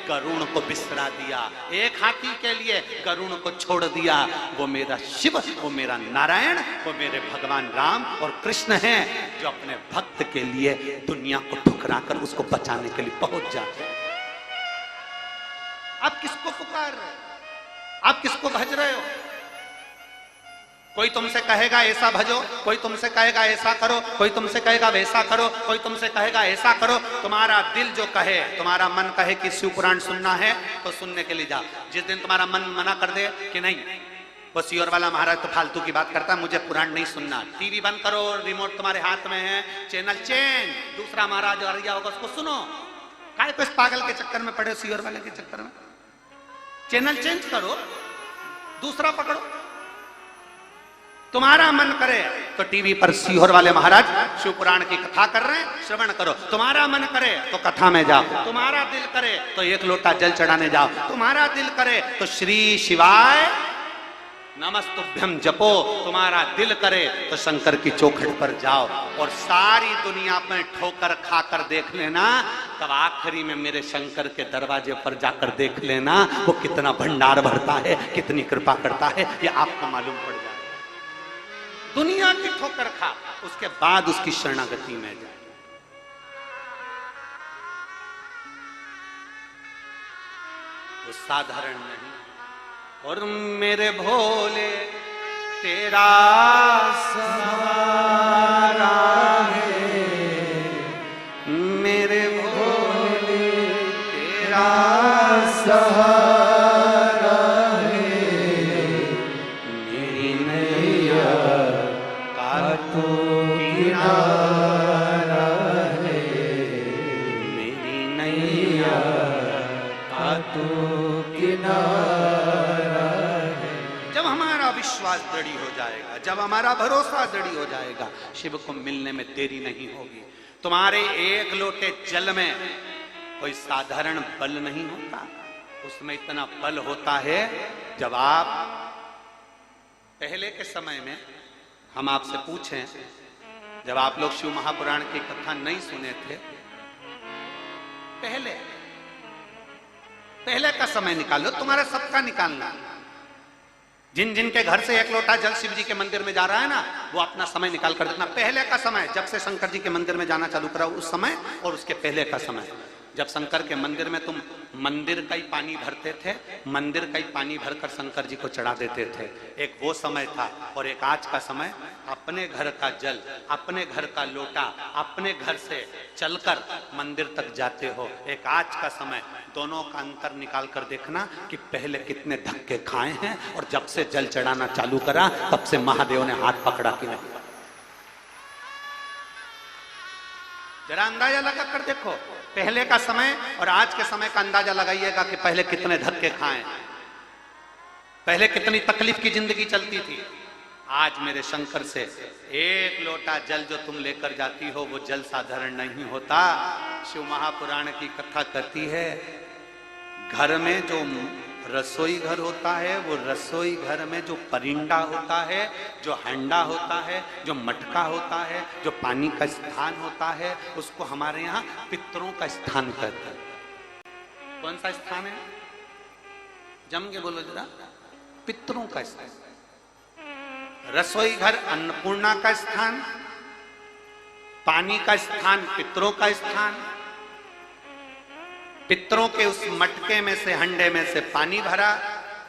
A: गरुण को बिसरा दिया, एक हाथी के लिए गरुण को छोड़ दिया। वो मेरा शिव, वो मेरा नारायण, वो मेरे भगवान राम और कृष्ण हैं जो अपने भक्त के लिए दुनिया को ठुकराकर उसको बचाने के लिए पहुंच जाते हैं। आप किसको पुकार रहे हो? आप किसको भज रहे हो? कोई तुमसे कहेगा ऐसा भजो, कोई तुमसे कहेगा ऐसा करो, कोई तुमसे कहेगा वैसा करो, कोई तुमसे कहेगा ऐसा करो। तुम्हारा दिल जो कहे, तुम्हारा मन कहे कि शिव पुराण सुनना है तो सुनने के लिए जाओ। जिस दिन तुम्हारा मन मना कर दे कि नहीं वो सियोर वाला महाराज तो फालतू की बात करता है, मुझे पुराण नहीं सुनना, टीवी बंद करो, रिमोट तुम्हारे हाथ में है, चैनल चेंज, दूसरा महाराज आ गया होगा उसको सुनो। काहे को इस पागल के चक्कर में पड़े, सियोर वाले के चक्कर में? चैनल चेंज करो, दूसरा पकड़ो। तुम्हारा मन करे तो टीवी पर सीहोर वाले महाराज शिव पुराण की कथा कर रहे हैं, श्रवण करो। तुम्हारा मन करे तो कथा में जाओ, तुम्हारा दिल करे तो एक लोटा जल चढ़ाने जाओ, तुम्हारा दिल करे तो श्री शिवाय नमस्तुभ्यम जपो, तुम्हारा दिल करे तो शंकर की चौखट पर जाओ। और सारी दुनिया में ठोकर खाकर देख लेना, तब आखिरी में मेरे शंकर के दरवाजे पर जाकर देख लेना वो कितना भंडार भरता है, कितनी कृपा करता है, ये आपको मालूम पड़ जाए। दुनिया की ठोकर खा, उसके बाद उसकी शरणागति में जाए। वो साधारण नहीं। और मेरे भोले तेरा सहारा है, मेरे भोले तेरा सहारा है, मेरी नैया का तू किनारा है, मेरी नैया का तू किनारा। विश्वास दृढ़ हो जाएगा, जब हमारा भरोसा दृढ़ हो जाएगा, शिव को मिलने में देरी नहीं होगी। तुम्हारे एक लोटे जल में कोई साधारण बल नहीं होता, उसमें इतना बल होता है। जब आप पहले के समय में हम आपसे पूछें, जब आप लोग शिव महापुराण की कथा नहीं सुने थे, पहले का समय निकालो, तुम्हारा सबका निकालना। जिन जिन के घर से एक लोटा जल शिव जी के मंदिर में जा रहा है ना, वो अपना समय निकाल कर देखना। पहले का समय, जब से शंकर जी के मंदिर में जाना चालू करा उस समय, और उसके पहले का समय, जब शंकर के मंदिर में तुम मंदिर का ही पानी भरते थे, मंदिर का ही पानी भरकर शंकर जी को चढ़ा देते थे। एक वो समय था, और एक आज का समय। अपने घर का जल, अपने घर का लोटा, अपने घर से चलकर मंदिर तक जाते हो। एक आज का समय, दोनों का अंतर निकाल कर देखना कि पहले कितने धक्के खाए हैं, और जब से जल चढ़ाना चालू करा तब से महादेव ने हाथ पकड़ा कि नहीं। जरा अंदाजा लगा कर देखो, पहले का समय और आज के समय का अंदाजा लगाइएगा कि पहले कितने धक्के खाए, पहले कितनी तकलीफ की जिंदगी चलती थी। आज मेरे शंकर से एक लोटा जल जो तुम लेकर जाती हो, वो जल साधारण नहीं होता। शिव महापुराण की कथा कहती है, घर में जो रसोई घर होता है, वो रसोई घर में जो परिंदा होता है, जो हंडा होता है, जो मटका होता है, जो पानी का स्थान होता है, उसको हमारे यहाँ पितरों का स्थान कहते हैं। कौन सा स्थान है? जम के बोलो जरा। पितरों का स्थान। रसोई घर अन्नपूर्णा का स्थान, पानी का स्थान पितरों का स्थान। पितरों के उस मटके में से, हंडे में से पानी भरा,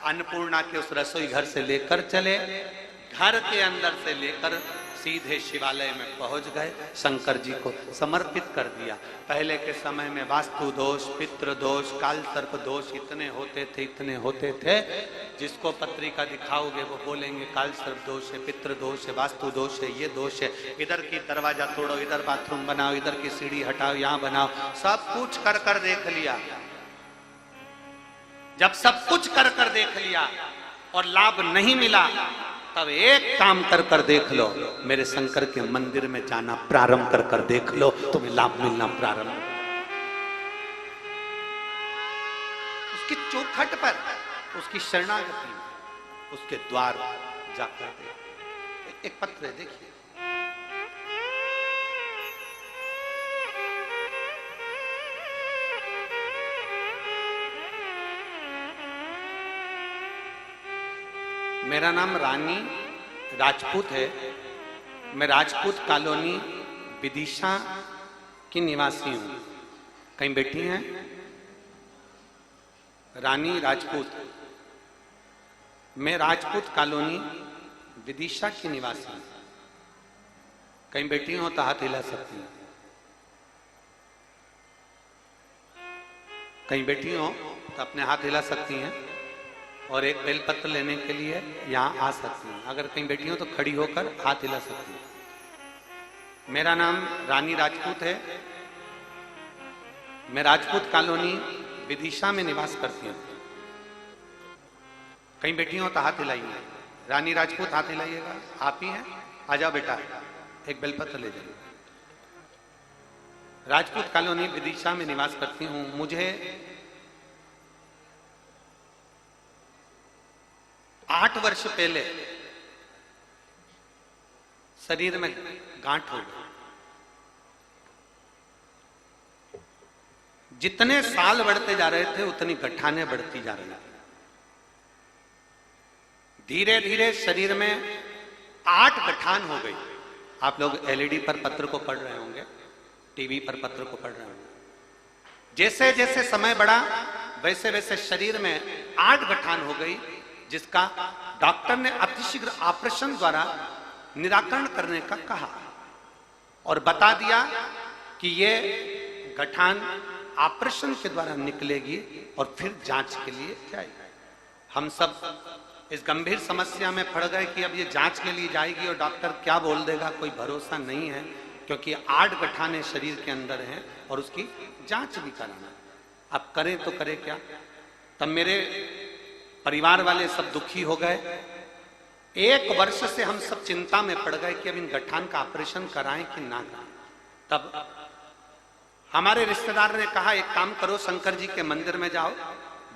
A: अन्नपूर्णा के उस रसोई घर से लेकर चले, घर के अंदर से लेकर सीधे शिवालय में पहुंच गए, शंकर जी को समर्पित कर दिया। पहले के समय में वास्तु दोष, पितृ दोष, काल सर्प दोष इतने होते थे, जिसको पत्रिका दिखाओगे वो बोलेंगे काल सर्प दोष है, पितृ दोष है, वास्तु दोष है, ये दोष है, इधर की दरवाजा तोड़ो, इधर बाथरूम बनाओ, इधर की सीढ़ी हटाओ, यहाँ बनाओ। सब कुछ कर देख लिया। जब सब कुछ कर देख लिया और लाभ नहीं मिला, तब एक काम कर देख लो, मेरे शंकर के मंदिर में जाना प्रारंभ कर देख लो, तुम्हें लाभ मिलना प्रारंभ। उसकी चौखट पर, उसकी शरणागति में, उसके द्वार जाकर देख। एक पत्र है, देखिए। मेरा नाम रानी राजपूत है। मैं राजपूत कॉलोनी विदिशा की निवासी हूं। कहीं बैठी हैं? रानी राजपूत। मैं राजपूत कॉलोनी विदिशा की निवासी हूं। कहीं बैठी हो तो हाथ हिला सकती हैं। कहीं बैठी हो तो अपने हाथ हिला सकती हैं और एक बेलपत्र लेने के लिए यहाँ आ सकती हैं। अगर कहीं बैठी हो तो खड़ी होकर हाथ हिला सकती हैं। मेरा नाम रानी राजपूत है। मैं राजपूत कॉलोनी विदिशा में निवास करती हूँ। कहीं बैठी हो तो हाथ हिलाइए। रानी राजपूत, हाथ हिलाइएगा। आप ही हैं? आ जाओ बेटा, एक बेलपत्र ले जाइए। राजपूत कॉलोनी विदिशा में निवास करती हूँ। मुझे 8 वर्ष पहले शरीर में गांठ हो गई। जितने साल बढ़ते जा रहे थे उतनी गठाने बढ़ती जा रही थी। धीरे धीरे शरीर में 8 गठान हो गई। आप लोग एलईडी पर पत्र को पढ़ रहे होंगे, टीवी पर पत्र को पढ़ रहे होंगे। जैसे जैसे समय बढ़ा वैसे वैसे शरीर में 8 गठान हो गई, जिसका डॉक्टर ने अतिशीघ्र ऑपरेशन द्वारा निराकरण करने का कहा और बता दिया कि ये गठान ऑपरेशन के द्वारा निकलेगी और फिर जांच के लिए जाएगी। हम सब इस गंभीर समस्या में पड़ गए कि अब ये जांच के लिए जाएगी और डॉक्टर क्या बोल देगा, कोई भरोसा नहीं है, क्योंकि 8 गठाने शरीर के अंदर हैं और उसकी जांच भी कराना। अब करें तो करें क्या? तब मेरे परिवार वाले सब दुखी हो गए। 1 वर्ष से हम सब चिंता में पड़ गए कि अब इन गठान का ऑपरेशन कराएं कि ना कराएं। तब हमारे रिश्तेदार ने कहा, एक काम करो, शंकर जी के मंदिर में जाओ,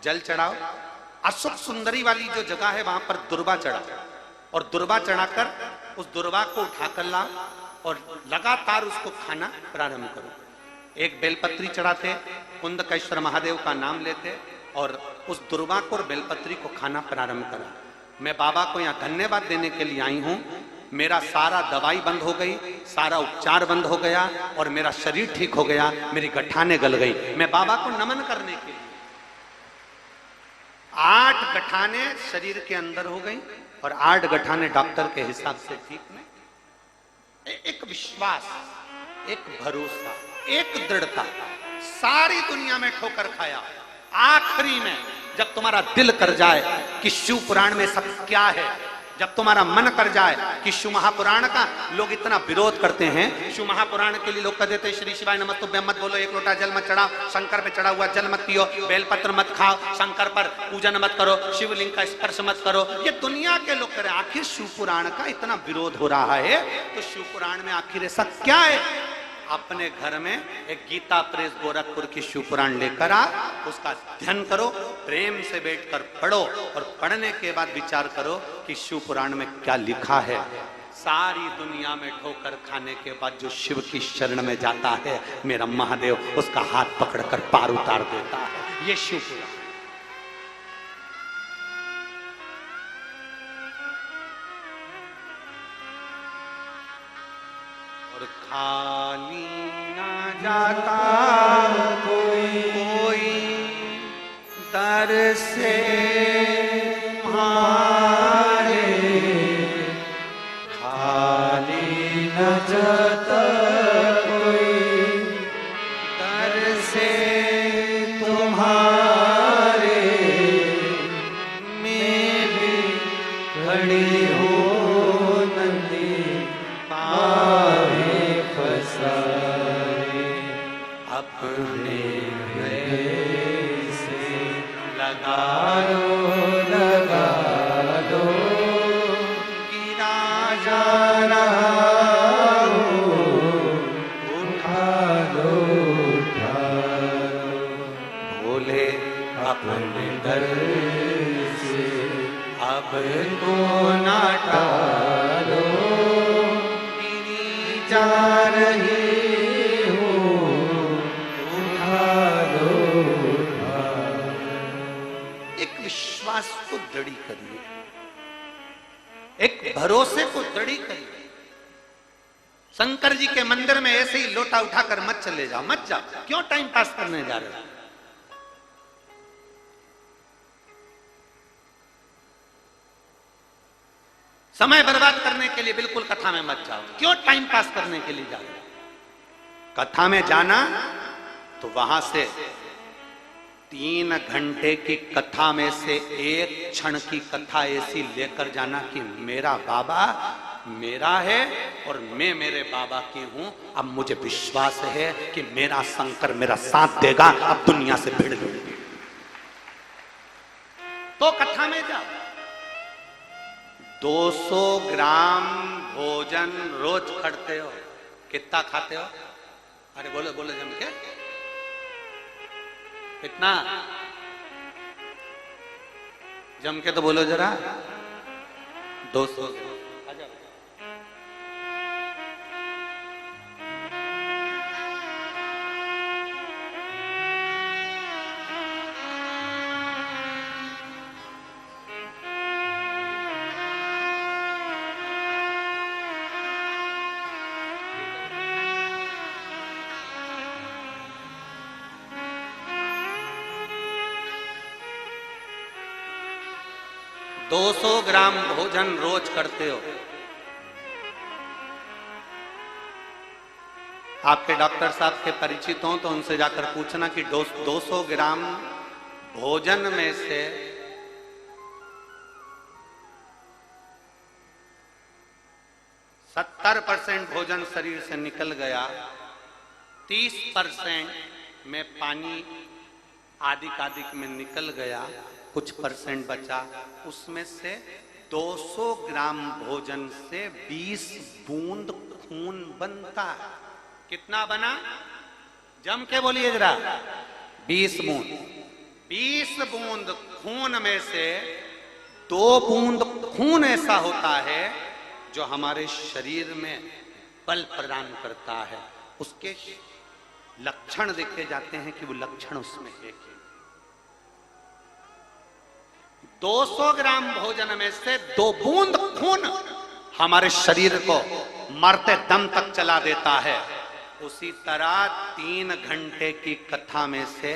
A: जल चढ़ाओ, अशोक सुंदरी वाली जो जगह है वहां पर दुर्वा चढ़ाओ और दुर्वा चढ़ाकर उस दुर्वा को उठाकर लाओ और लगातार उसको खाना प्रारंभ करो। एक बेलपत्री चढ़ाते, कुंदकेश्वर महादेव का नाम लेते और उस दुर्वा को और बेलपत्री को खाना प्रारंभ करा। मैं बाबा को यहाँ धन्यवाद देने के लिए आई हूँ। मेरा सारा दवाई बंद हो गई, सारा उपचार बंद हो गया और मेरा शरीर ठीक हो गया, मेरी गठाने गल गई। मैं बाबा को नमन करने के लिए 8 गठाने शरीर के अंदर हो गई और 8 गठाने डॉक्टर के हिसाब से ठीक नहीं। एक विश्वास, एक भरोसा, एक दृढ़ता। सारी दुनिया में ठोकर खाया, आखिरी में जब तुम्हारा दिल कर जाए कि शिव पुराण में सब क्या है, जब तुम्हारा मन कर जाए कि शिव महापुराण का लोग इतना विरोध करते हैं, शिव महापुराण के लिए लोग कह देते हैं श्री शिवाय नमस्तुभ्यं मत बोलो, 1 लोटा जल मत चढ़ाओ, शंकर पे चढ़ा हुआ जल मत पियो, बेलपत्र मत खाओ, शंकर पर पूजन मत करो, शिवलिंग का स्पर्श मत करो। ये दुनिया के लोग करें। आखिर शिव पुराण का इतना विरोध हो रहा है तो शिव पुराण में आखिर ऐसा क्या है? अपने घर में एक गीता प्रेस गोरखपुर की शिव पुराण लेकर आ, उसका अध्ययन करो, प्रेम से बैठकर पढ़ो और पढ़ने के बाद विचार करो कि शिव पुराण में क्या लिखा है। सारी दुनिया में ठोकर खाने के बाद जो शिव की शरण में जाता है, मेरा महादेव उसका हाथ पकड़कर पार उतार देता है। ये शिव पुराण। और खाली ना जाता कोई दर से हमारे, खाली अपने गले से लगा दो, गिरा जा रहा हो, उठा लो, भोले अपने दर से अब तो ना टालो, गिरी जा रही हो, उठा लो। एक विश्वास को दृढ़ी करिए, एक भरोसे को दृढ़ी करिए। शंकर जी के मंदिर में ऐसे ही लोटा उठाकर मत चले जाओ, मत जाओ। क्यों टाइम पास करने जा रहे हो? समय बर्बाद करने के लिए बिल्कुल कथा में मत जाओ। क्यों टाइम पास करने के लिए जा रहे हो? कथा में जाना तो वहां से 3 घंटे की कथा में से एक क्षण की कथा ऐसी लेकर जाना कि मेरा बाबा मेरा है और मैं मेरे बाबा की हूं। अब मुझे विश्वास है कि मेरा शंकर मेरा साथ देगा, अब दुनिया से भिड़ लूंगी। तो कथा में जाओ। 200 ग्राम भोजन रोज करते हो, कितना खाते हो? अरे बोलो बोलो जम के, कितना जम के तो बोलो जरा। 200। 200 ग्राम भोजन रोज करते हो। आपके डॉक्टर साहब के परिचित हो तो उनसे जाकर पूछना कि 200 ग्राम भोजन में से 70% भोजन शरीर से निकल गया, 30% में पानी आदिक में निकल गया, कुछ परसेंट बचा। उसमें से 200 ग्राम भोजन से 20 बूंद खून बनता है। कितना बना? जम के बोलिए जरा। 20 बूंद। 20 बूंद खून में से 2 बूंद खून ऐसा होता है जो हमारे शरीर में बल प्रदान करता है। उसके लक्षण देखे जाते हैं कि वो लक्षण उसमें है। 200 ग्राम भोजन में से 2 बूंद खून हमारे शरीर को मरते दम तक चला देता है। उसी तरह 3 घंटे की कथा में से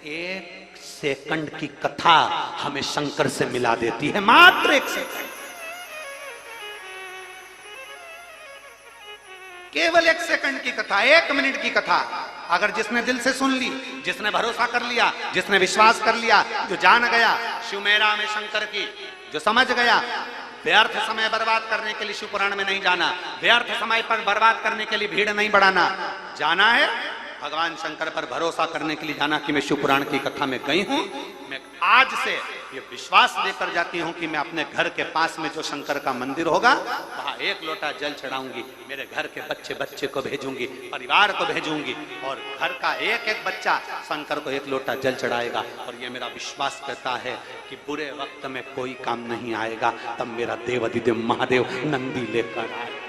A: 1 सेकंड की कथा हमें शंकर से मिला देती है। मात्र 1 सेकंड, केवल 1 सेकंड की कथा, 1 मिनट की कथा अगर जिसने दिल से सुन ली, जिसने भरोसा कर लिया, जिसने विश्वास कर लिया, जो जान गया शिव मेरा में शंकर की, जो समझ गया, व्यर्थ समय बर्बाद करने के लिए शिव पुराण में नहीं जाना, व्यर्थ समय पर बर्बाद करने के लिए भीड़ नहीं बढ़ाना, जाना है भगवान शंकर पर भरोसा करने के लिए जाना कि मैं शिव पुराण की कथा में गई हूं। मैं आज से ये विश्वास लेकर जाती हूं कि मैं अपने घर के पास में जो शंकर का मंदिर होगा वहां 1 लोटा जल चढ़ाऊंगी, मेरे घर के बच्चे को भेजूंगी, परिवार को भेजूंगी और घर का एक बच्चा शंकर को 1 लोटा जल चढ़ाएगा। और ये मेरा विश्वास कहता है कि बुरे वक्त में कोई काम नहीं आएगा, तब मेरा देवाधिदेव महादेव नंदी लेकर आएगा।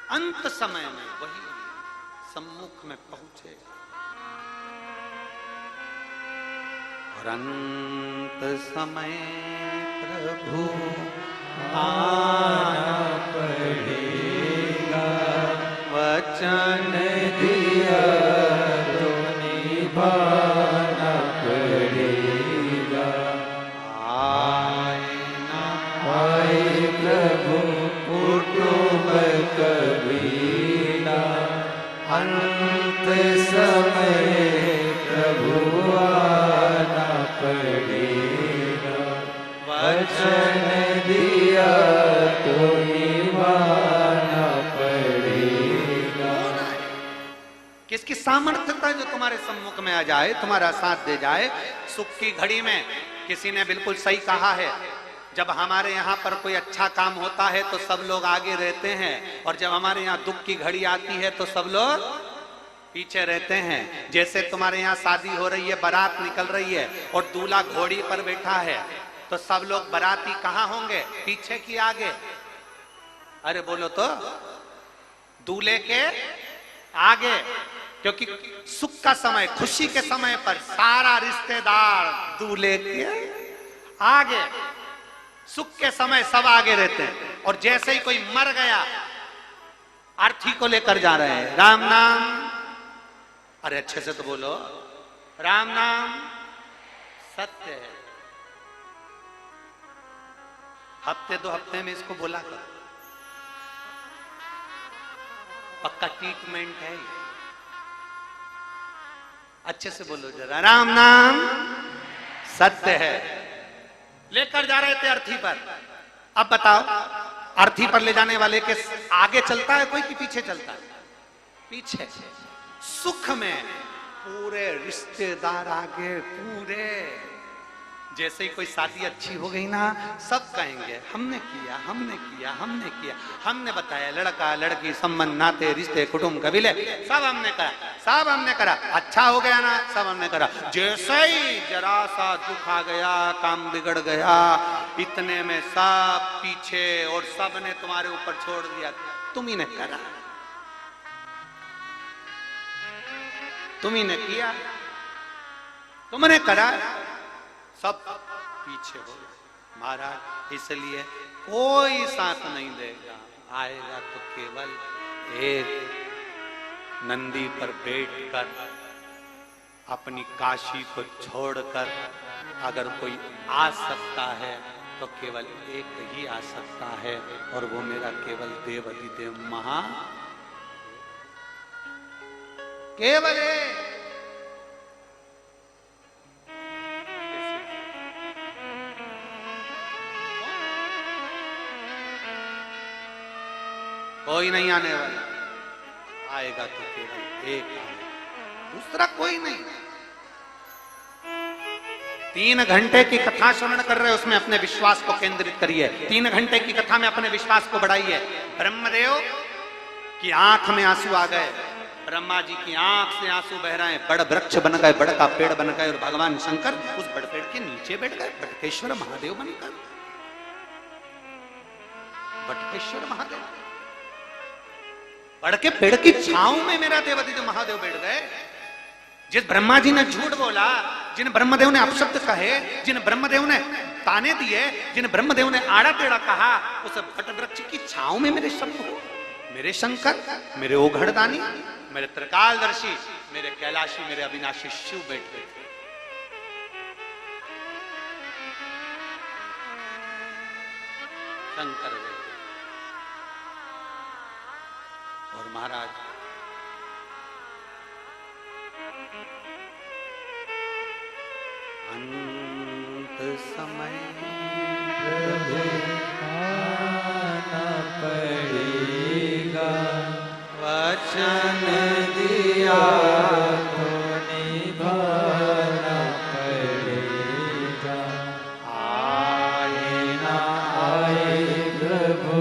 A: अंत समय में वही सम्मुख में पहुंचेगा। और अंत समय प्रभु आना पड़ेगा, वचन दिया तो निभाना पड़ेगा। आए ना आए प्रभु कुटुंब कभी ना, अंत समय प्रभु आना पड़ेगा, वचन
B: दिया तो निभाना पड़ेगा।
A: किसकी सामर्थ्यता जो तुम्हारे सम्मुख में आ जाए, तुम्हारा साथ दे जाए सुख की घड़ी में। किसी ने बिल्कुल सही कहा है, जब हमारे यहाँ पर कोई अच्छा काम होता है तो सब लोग आगे रहते हैं, और जब हमारे यहाँ दुख की घड़ी आती है तो सब लोग पीछे रहते हैं। जैसे तुम्हारे यहाँ शादी हो रही है, बारात निकल रही है और दूल्हा घोड़ी पर बैठा है, तो सब लोग बाराती कहाँ होंगे? पीछे की आगे? अरे बोलो तो, दूल्हे के आगे। क्योंकि सुख का समय, खुशी के समय पर सारा रिश्तेदार दूल्हे के आगे, सुख के समय सब आगे रहते हैं। और जैसे ही कोई मर गया, अर्थी को लेकर जा रहे हैं, राम नाम, अरे अच्छे से तो बोलो, राम नाम सत्य है। हफ्ते 2 हफ्ते में इसको बोला कर, पक्का ट्रीटमेंट है। अच्छे से बोलो जरा, राम नाम सत्य है। लेकर जा रहे थे अर्थी पर। अब बताओ, अर्थी पर ले जाने वाले के आगे चलता है कोई कि पीछे चलता है? पीछे। सुख में पूरे रिश्तेदार आगे, पूरे। जैसे ही कोई शादी अच्छी हो गई ना, सब कहेंगे हमने किया, हमने किया, हमने किया, हमने बताया, लड़का लड़की संबंध नाते रिश्ते कुटुंब कबीले सब हमने करा, सब हमने करा। अच्छा हो गया ना, सब हमने करा। जैसे ही जरा सा दुख आ गया, काम बिगड़ गया, इतने में सब पीछे, और सब ने तुम्हारे ऊपर छोड़ दिया, तुम ही ने करा, तुम ही ने किया, तुमने करा, सब पीछे हो गए। महाराज इसलिए कोई साथ नहीं देगा, आएगा तो केवल एक नंदी पर बैठकर, अपनी काशी को छोड़कर। अगर कोई आ सकता है तो केवल एक ही आ सकता है, और वो मेरा केवल देवाधिदेव महा, केवल एक। कोई नहीं आने वाला, आएगा तो केवल एक आएगा, दूसरा कोई नहीं। 3 घंटे की कथा श्रवण कर रहे हो, उसमें अपने विश्वास को केंद्रित करिए। 3 घंटे की कथा में अपने विश्वास को बढ़ाइए। ब्रह्मदेव की आंख में आंसू आ गए, ब्रह्मा जी की आंख से आंसू बह रहे हैं, बड़ वृक्ष बन गए, बड़ का पेड़ बन गए, और भगवान शंकर उस बड़ पेड़ के नीचे बैठ गए, बटकेश्वर महादेव बनकर। बटकेश्वर महादेव, बड़ के पेड़ की छांव में मेरा देवाधिदेव महादेव बैठ गए। जिस ब्रह्मा जी ने झूठ बोला, जिन ब्रह्मदेव ने अपशब्द कहे, जिन ब्रह्मदेव ने ताने दिए, जिन ब्रह्मदेव ने आड़ा टेढ़ा कहा, उस बट वृक्ष की छांव में मेरे शब्द हो, मेरे शंकर, मेरे ओघड़दानी, मेरे त्रिकालदर्शी, मेरे कैलाशी, मेरे अविनाशी शिव बैठ गए थे। शंकर बैठे। और महाराज अंत समय
B: प्रभु आना पड़ेगा, वचन दिया तो निभाना पड़ेगा। आए ना आए प्रभु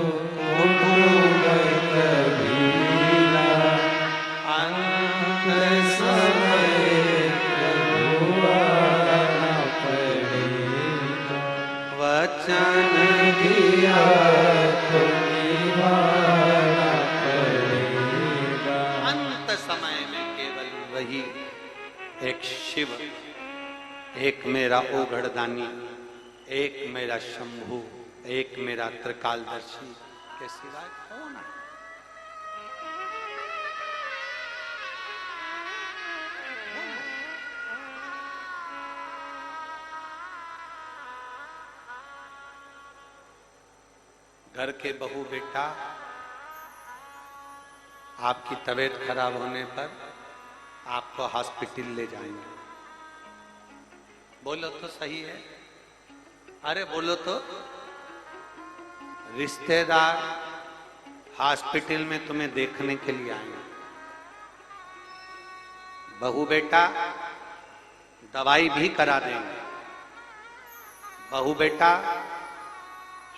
A: अंत समय में केवल वही एक शिव, एक मेरा ओघड़दानी, एक मेरा शंभु, एक मेरा त्रिकालदर्शी के सिवाय कौन है? घर के बहू बेटा आपकी तबीयत खराब होने पर आपको हॉस्पिटल ले जाएंगे। बोलो तो सही है, अरे बोलो तो। रिश्तेदार हॉस्पिटल में तुम्हें देखने के लिए आए, बहू बेटा दवाई भी करा देंगे, बहू बेटा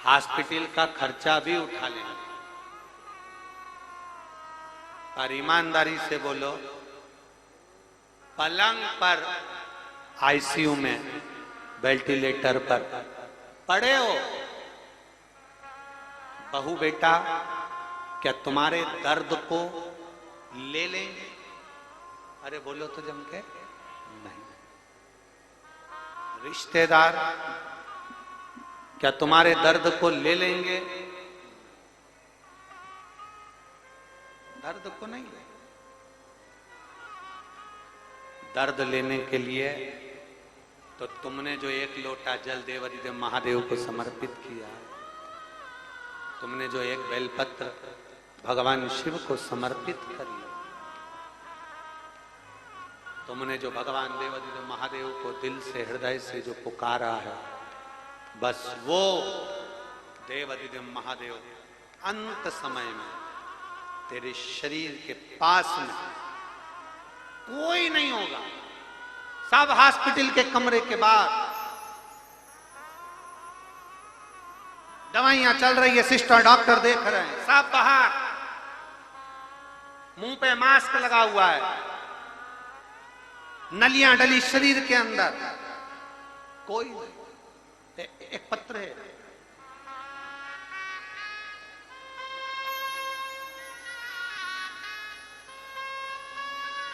A: हॉस्पिटल का खर्चा भी उठा लेंगे। पर ईमानदारी से बोलो, पलंग पर आईसीयू में वेंटिलेटर पर पड़े हो, बहू बेटा क्या तुम्हारे दर्द को ले लेंगे? अरे बोलो तो जम के नहीं। रिश्तेदार क्या तुम्हारे दर्द को ले लेंगे? दर्द को नहीं ले। दर्द लेने के लिए तो तुमने जो एक लोटा जल देवाधिदेव महादेव को समर्पित किया, तुमने जो एक बेलपत्र भगवान शिव को समर्पित करी, तुमने जो भगवान देवाधिदेव महादेव को दिल से हृदय से जो पुकारा है, बस वो देवाधिदेव महादेव अंत समय में तेरे शरीर के पास में कोई नहीं होगा। सब हॉस्पिटल के कमरे के बाद दवाइयां चल रही है, सिस्टर डॉक्टर देख रहे हैं, सब बाहर, मुंह पे मास्क लगा हुआ है, नलियां डली शरीर के अंदर, कोई नहीं। एक पत्र है,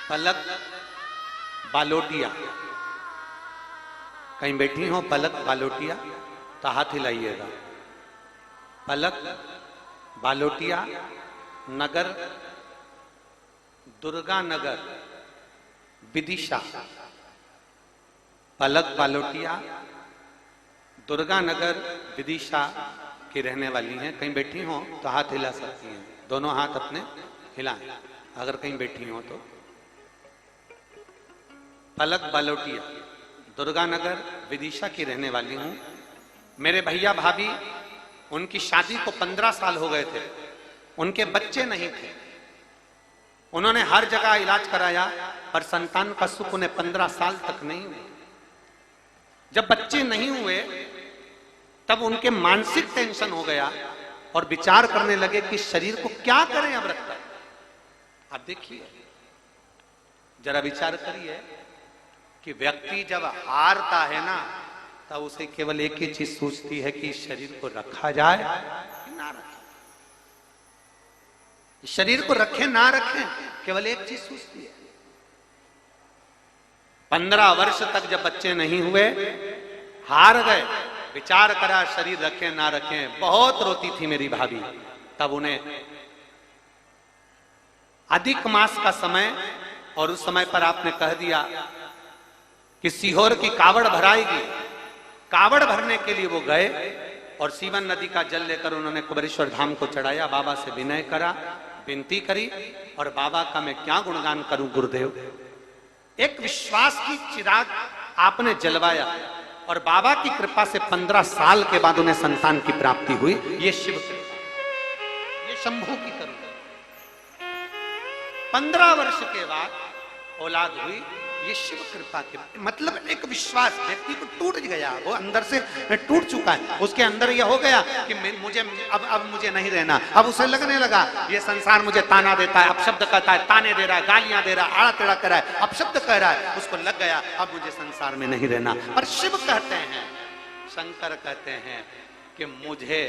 A: पलक बालोटिया, कहीं बैठी हो पलक बालोटिया तो हाथ हिलाइएगा। पलक बालोटिया, नगर दुर्गा नगर विदिशा। पलक बालोटिया दुर्गा नगर विदिशा की रहने वाली हैं। कहीं बैठी हो तो हाथ हिला सकती हैं, दोनों हाथ अपने हिलाएं अगर कहीं बैठी हो तो। पलक बालोटिया दुर्गा नगर विदिशा की रहने वाली हूं। मेरे भैया भाभी, उनकी शादी को 15 साल हो गए थे, उनके बच्चे नहीं थे, उन्होंने हर जगह इलाज कराया पर संतान का सुख उन्हें 15 साल तक नहीं हुआ। जब बच्चे नहीं हुए तब उनके मानसिक टेंशन हो गया और विचार करने लगे कि शरीर को क्या करें अब रखकर। आप देखिए, जरा विचार करिए कि व्यक्ति जब हारता है ना, तब उसे केवल एक ही चीज सोचती है कि शरीर को रखा जाए कि ना रखे, शरीर को रखें ना रखें, केवल एक चीज सोचती है। 15 वर्ष तक जब बच्चे नहीं हुए, हार गए, विचार करा शरीर रखें ना रखें, बहुत रोती थी मेरी भाभी। तब उन्हें अधिक मास का समय, और उस समय पर आपने कह दिया कि सीहोर की कावड़ भराएगी। कावड़ भरने के लिए वो गए और सीवन नदी का जल लेकर उन्होंने कुबेरेश्वर धाम को चढ़ाया, बाबा से विनय करा, विनती करी, और बाबा का मैं क्या गुणगान करूं गुरुदेव। एक विश्वास की चिराग आपने जलवाया और बाबा की कृपा से 15 साल के बाद उन्हें संतान की प्राप्ति हुई। ये शिव कृपा, ये शंभू की करुणा। 15 वर्ष के बाद औलाद हुई, ये शिव कृपा के मतलब एक विश्वास व्यक्ति को टूट गया, वो अंदर से टूट चुका है, उसके अंदर ये हो गया कि मुझे अब मुझे नहीं रहना। अब उसे लगने लगा ये संसार मुझे ताना देता है, अपशब्द कहता है, ताने दे रहा है, गालियां दे रहा है, आड़ा टेढ़ा कर रहा है, अपशब्द कह रहा है, उसको लग गया अब मुझे संसार में नहीं रहना। पर शिव कहते हैं, शंकर कहते हैं कि मुझे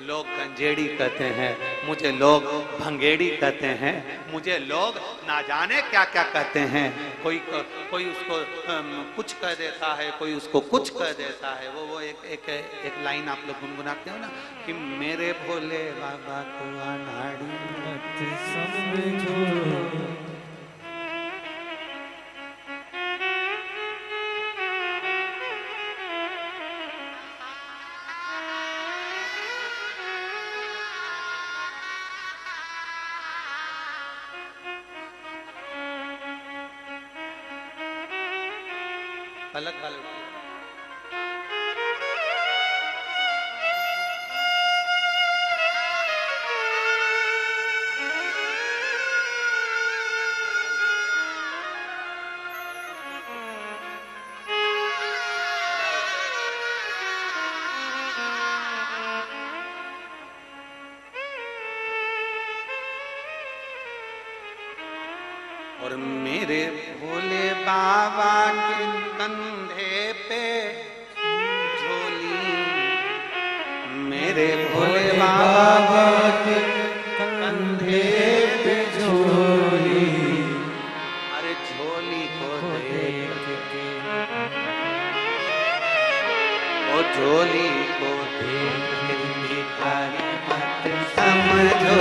A: लोग गंजेड़ी कहते हैं, मुझे लोग भंगेड़ी कहते हैं, मुझे लोग ना जाने क्या क्या कहते हैं। कोई उसको कुछ कह देता है, कोई उसको कुछ कह देता है। वो एक लाइन आप लोग गुनगुनाते हो ना कि मेरे भोले बाबा को अनाड़ी मत समझो। पलक बालोटिया, और मेरे भोले बाबा के कंधे पे झोली, मेरे भोले बाबा के कंधे पे झोली, अरे झोली को देख के, ओ झोली को देख के भिखारी मत समझो,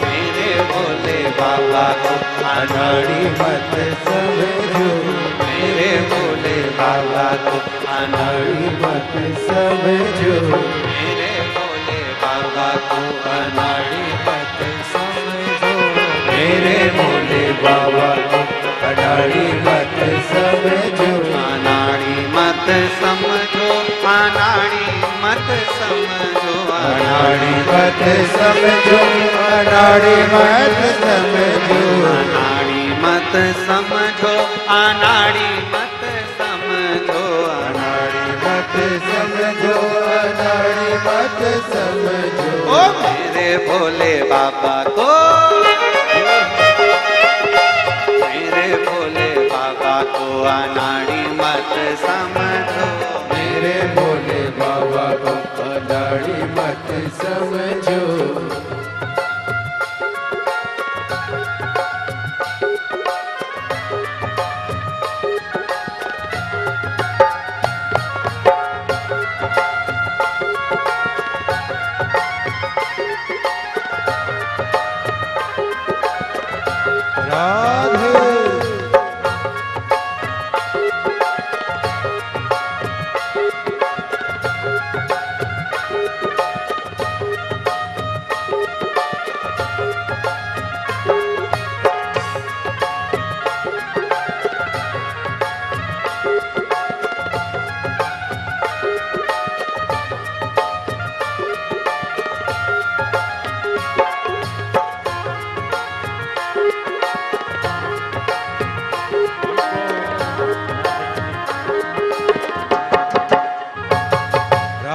A: मेरे भोले बाबा को अनाड़ी मत समझो, मेरे भोले बाबा को अनाड़ी मत समझो, मेरे भोले बाबा को अनाड़ी मत समझो, मेरे भोले बाबा को अनाड़ी मत समझो, अनाड़ी मत समझो, अनाड़ी मत समझो, अनाड़ी मत समझो, अनाड़ी मत समझो, अनाड़ी मत समझो, अनाड़ी मत समझो, अनाड़ी मत समझो, अनाड़ी मत समझो, ओ मेरे भोले बाबा को, मेरे भोले बाबा को अनाड़ी मत समझो,
B: मेरे भोले बाबा को अनाड़ी मत समझो।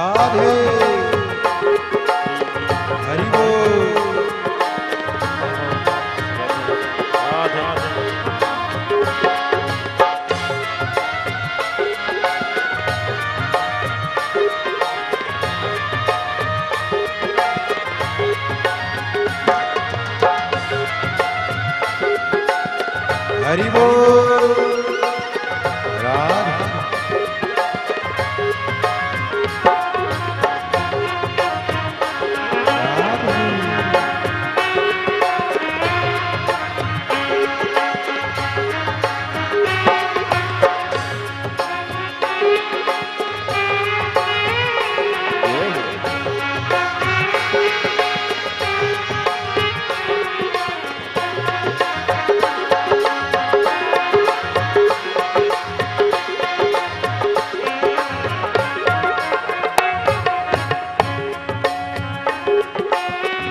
B: राधे हरि बोल राधे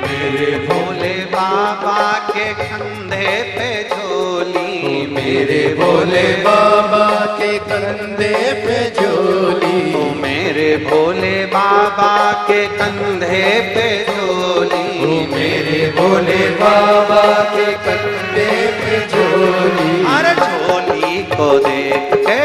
A: मेरे भोले बाबा के कंधे पे झोली,
B: मेरे भोले बाबा के कंधे पे झोली,
A: मेरे भोले बाबा के कंधे पे झोली,
B: मेरे भोले बाबा के कंधे पे झोली,
A: अरे झोली को देख के,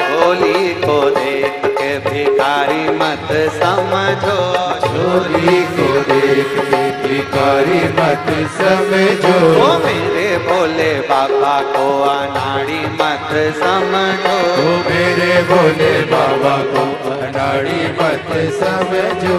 A: झोली को देख के भिखारी मत समझो,
B: झोली को देख के भिखारी मत समझो,
A: ओ मेरे भोले बाबा को अनाड़ी मत समझो,
B: ओ मेरे भोले बाबा को अनाड़ी मत समझो,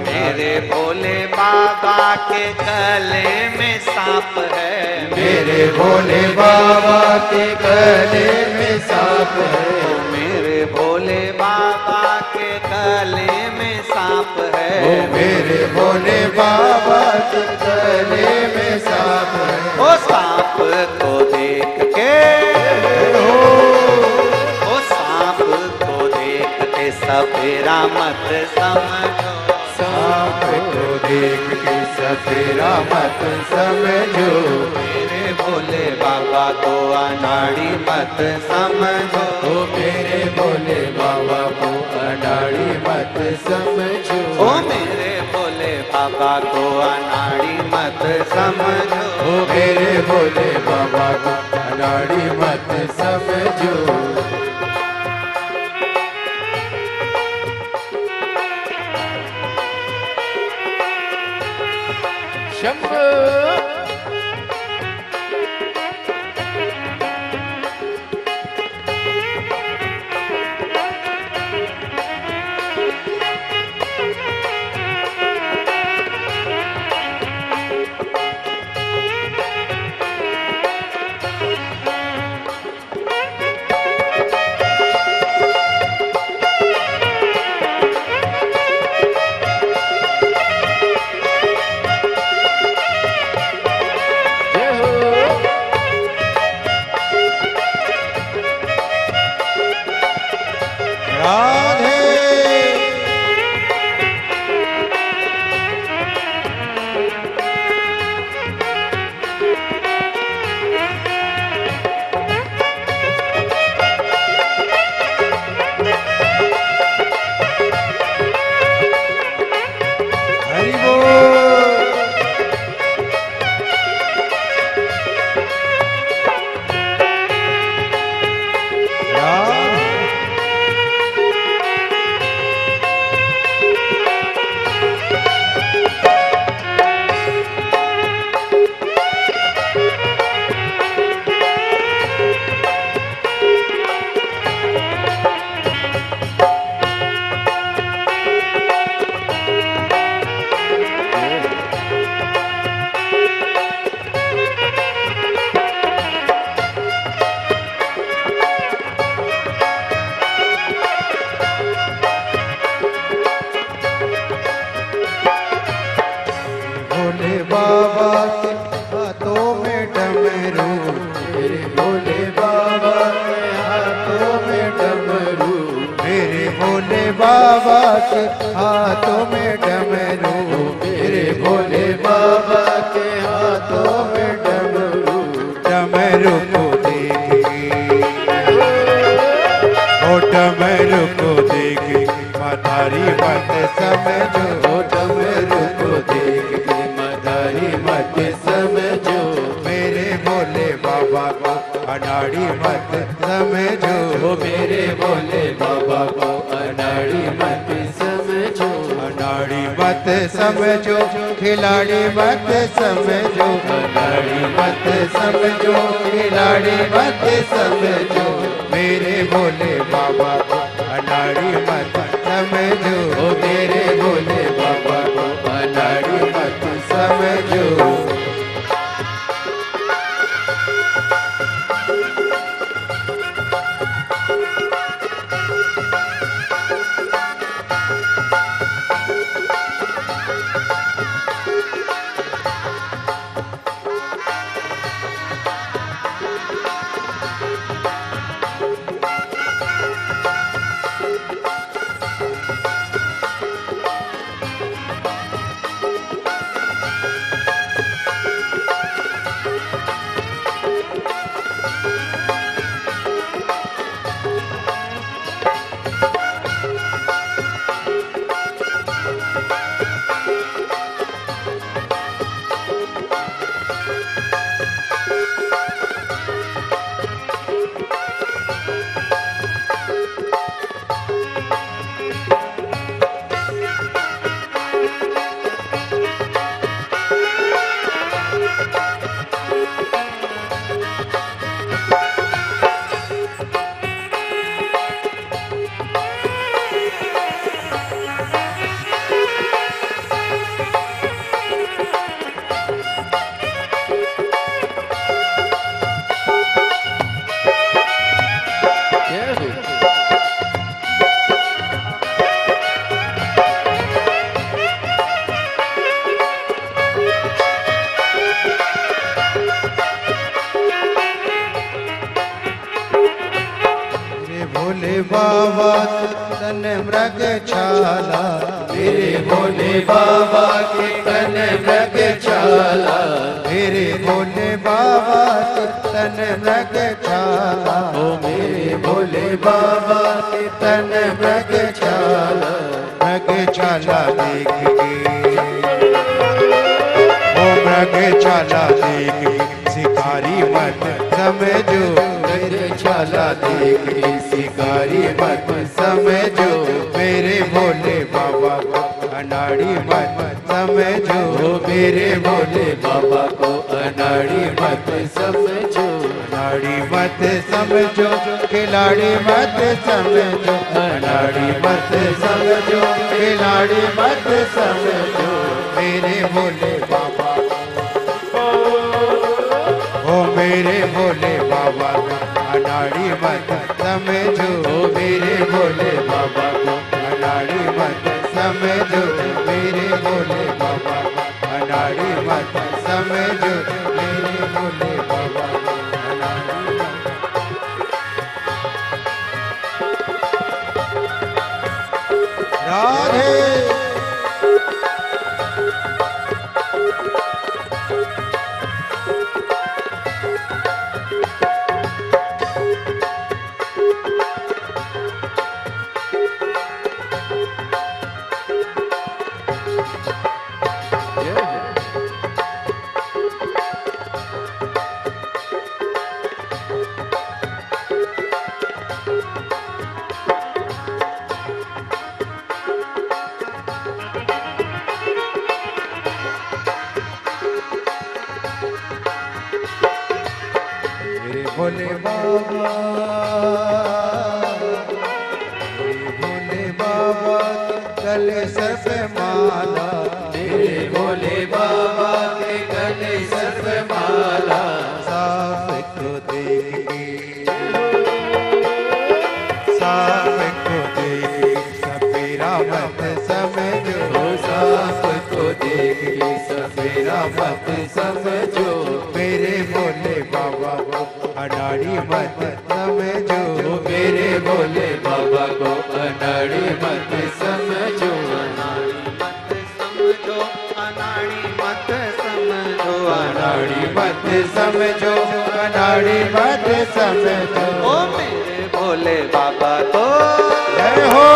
A: मेरे भोले बाबा के गले में सांप है,
B: मेरे भोले बाबा के गले में सांप है,
A: मेरे भोले बाबा के गले में सांप है,
B: ओ मेरे भोले बाबा के गले में सांप है,
A: ओ सांप को देख के, ओ सांप को देख के सपेरा मत समझो,
B: सांप को देख के सपेरा मत समझो,
A: मेरे भोले बाबा को अनाड़ी मत समझो,
B: ओ मेरे भोले बाबा को अनाड़ी मत समझो,
A: ओ मेरे भोले बाबा बाबा को अनाड़ी मत समझो।
B: ओ मेरे भोले बाबा को अनाड़ी मत समझो। शंभो बाबा के हाथों में डमरू, मेरे भोले बाबा के हाथों में डमरू, डमरू को देखे ओ डमरू को देखे मदारी मत समझो, डमरू को देखे मदारी मत समझो, मेरे भोले बाबा को अनाड़ी मत समझो, मेरे भोले बाबा को अनाड़ी मत समझो, अनाड़ी मत समझो, खिलाड़ी मत समझो, अनाड़ी मत समझो, खिलाड़ी मत समझो, मेरे भोले बाबा को अनाड़ी मत समझो, मेरे भोले बाबा को अनाड़ी मत समझो। बाबा तन मृग छाला, मेरे भोले बाबा के तन मृग छाला, मेरे भोले बाबा के तन मृग छाला, ओ मेरे भोले बाबा के तन मृग छाला, मृग छाला देख के नगछाला देख शिकारी मत समझो, नगछाला देख शिकारी मत समझो, मेरे भोले बाबा को अनाड़ी मत समझो, मेरे भोले बाबा को अनाड़ी मत समझो, अनाड़ी मत समझो, खिलाड़ी मत समझो, अनाड़ी मत समझो, खिलाड़ी मत समझो, मेरे भोले बाबा ओ मेरे भोले बाबा को अनाड़ी मत समझो, मेरे भोले बाबा को अनाड़ी मत समझो, मेरे भोले बाबा को अनाड़ी मत समझो, मेरे भोले बाबा को अनाड़ी मत। राधे भोले बाबा, मेरे भोले बाबा गले सर पे माला, मेरे भोले बाबा के गले सर पे माला, साफ को देख को देख सफेरा मत समझो, साफ को देख सफेरा मत समझो, मेरे भोले बाबा को अनाड़ी मत समझो, मेरे भोले बाबा को अनाड़ी मत समझो,
A: अनाड़ी मत समझो,
B: अनाड़ी मत समझो, अनाड़ी मत समझो,
A: ओ मेरे भोले बाबा को
B: जय हो,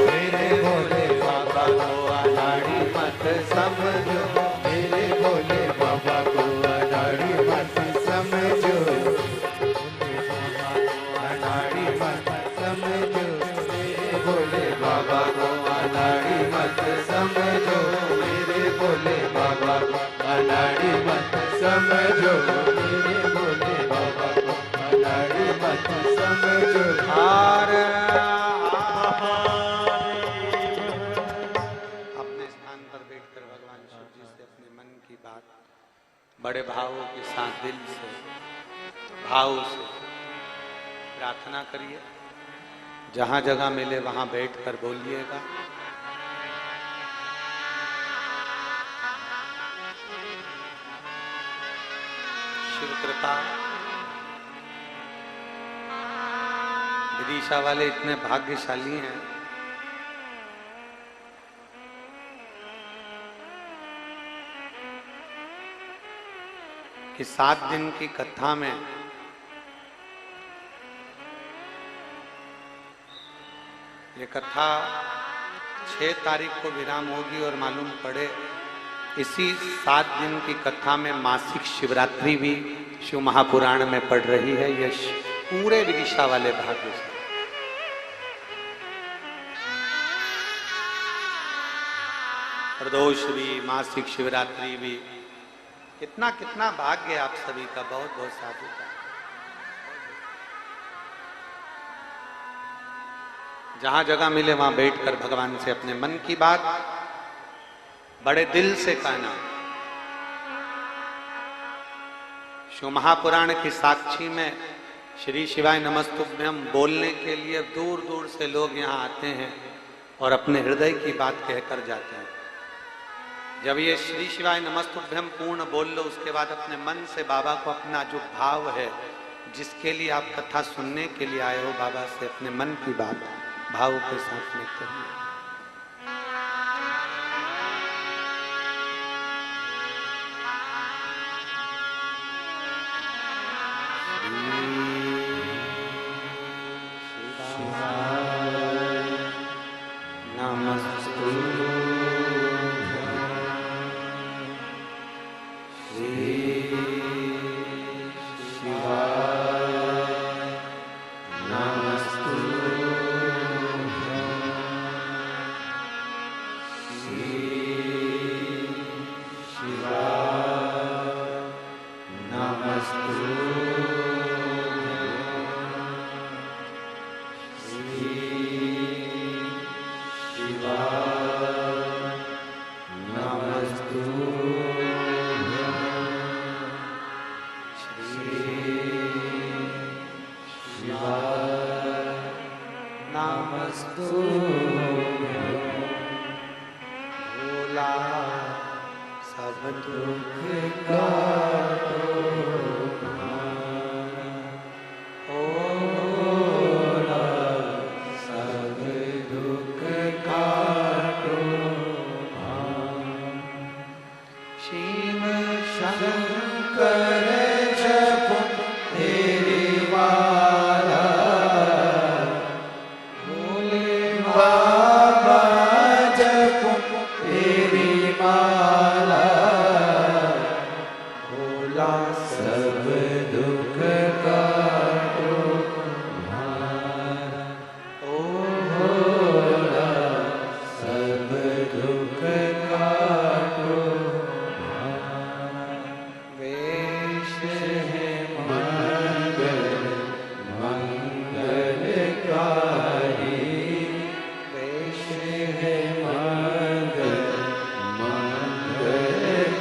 A: मेरे भोले बाबा को अनाड़ी मत समझो,
B: मेरे भोले बाबा को अनाड़ी मत समझो, अनाड़ी मत समझो, मेरे भोले बाबा को अनाड़ी मत समझो, मेरे भोले बाबा को अनाड़ी मत समझो, मेरे भोले बाबा को अनाड़ी मत समझो।
A: अपने स्थान पर बैठकर भगवान शिव जी से अपने मन की बात बड़े भावों के साथ दिल से भाव से प्रार्थना करिए। जहां जगह मिले वहां बैठकर बोलिएगा। शिव कृपा, विदिशा वाले इतने भाग्यशाली हैं कि 7 दिन की कथा में ये कथा 6 तारीख को विराम होगी और मालूम पड़े इसी 7 दिन की कथा में मासिक शिवरात्रि भी शिव महापुराण में पढ़ रही है। यह पूरे विदिशा वाले भाग्य से प्रदोष भी, मासिक शिवरात्रि भी, कितना कितना भाग्य आप सभी का। बहुत बहुत साधु का। जहां जगह मिले वहां बैठकर भगवान से अपने मन की बात बड़े दिल से कहना। शिव महापुराण की साक्षी में श्री शिवाय नमस्तुभ्यं बोलने के लिए दूर दूर से लोग यहाँ आते हैं और अपने हृदय की बात कहकर जाते हैं। जब ये श्री शिवाय नमस्तुभ्यं पूर्ण बोल लो, उसके बाद अपने मन से बाबा को अपना जो भाव है, जिसके लिए आप कथा सुनने के लिए आए हो, बाबा से अपने मन की बात भाव के साथ में कहिए। नमस्तु भोला सब दुख काटो भोला सब दुख काटो शिव शंकर जपो तेरी माला भोले बाबा जपो तेरी माला भोला सब दुख काटो ओ भोला सब दुख काटो वेश है मंगल मंगलकारी वेश है मंगल मंगलकारी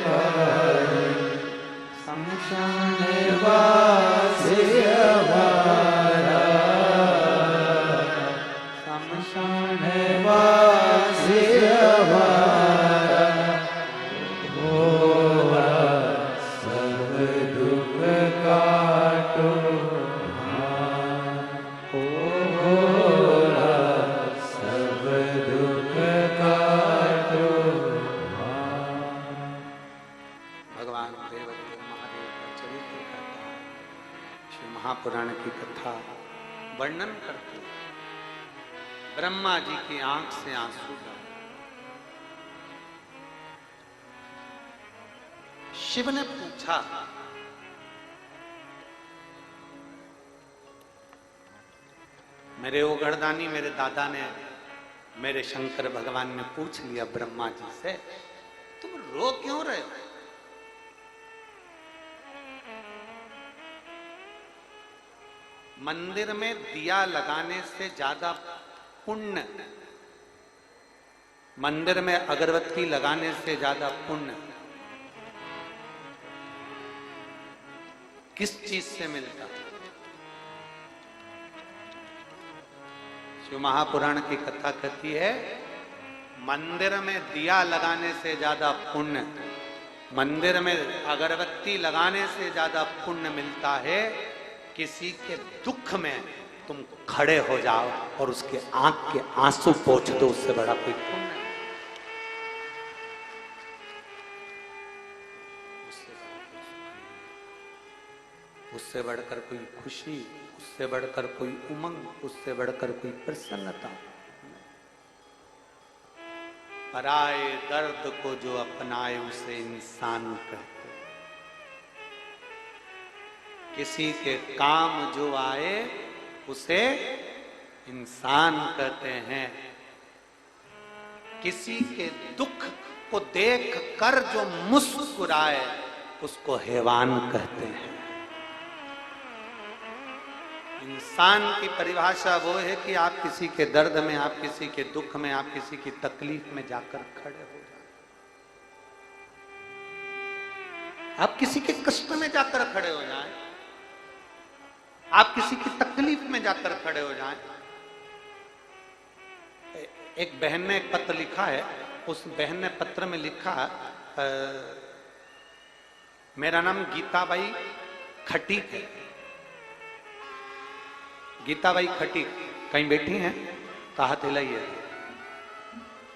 A: शमशान वासी हमारा शमशान वासी हमारा भोला सब दुख काटो ओ भोला सब दुख काटो भगवान देवदेव महादेव का चरित्र कहता है श्री महापुराण की कथा वर्णन करती है ब्रह्मा जी की आंख से आंसू बहे शिव ने पूछा मेरे ओगड़दानी मेरे दादा ने मेरे शंकर भगवान ने पूछ लिया ब्रह्मा जी से तुम रो क्यों रहे हो मंदिर में दिया लगाने से ज्यादा पुण्य मंदिर में अगरबत्ती लगाने से ज्यादा पुण्य किस चीज से मिलता शिव महापुराण की कथा कहती है मंदिर में दिया लगाने से ज्यादा पुण्य मंदिर में अगरबत्ती लगाने से ज्यादा पुण्य मिलता है किसी के दुख में तुम खड़े हो जाओ और उसके आंख के आंसू पोंछ दो उससे बड़ा कोई पुण्य नहीं। उससे बढ़कर कोई खुशी उससे बढ़कर कोई उमंग उससे बढ़कर कोई प्रसन्नता पराए दर्द को जो अपनाए उसे इंसान कहते किसी के काम जो आए उसे इंसान कहते हैं किसी के दुख को देख कर जो मुस्कुराए उसको हैवान कहते हैं इंसान की परिभाषा वो है कि आप किसी के दर्द में आप किसी के दुख में आप किसी की तकलीफ में जाकर खड़े हो जाए आप किसी के कष्ट में जाकर खड़े हो जाएं आप किसी की तकलीफ में जाकर खड़े हो जाएं एक बहन ने एक पत्र लिखा है उस बहन ने पत्र में लिखा मेरा नाम गीताबाई खटीक है गीताबाई खटीक कहीं बैठी हैं तो हाथ हिलाइए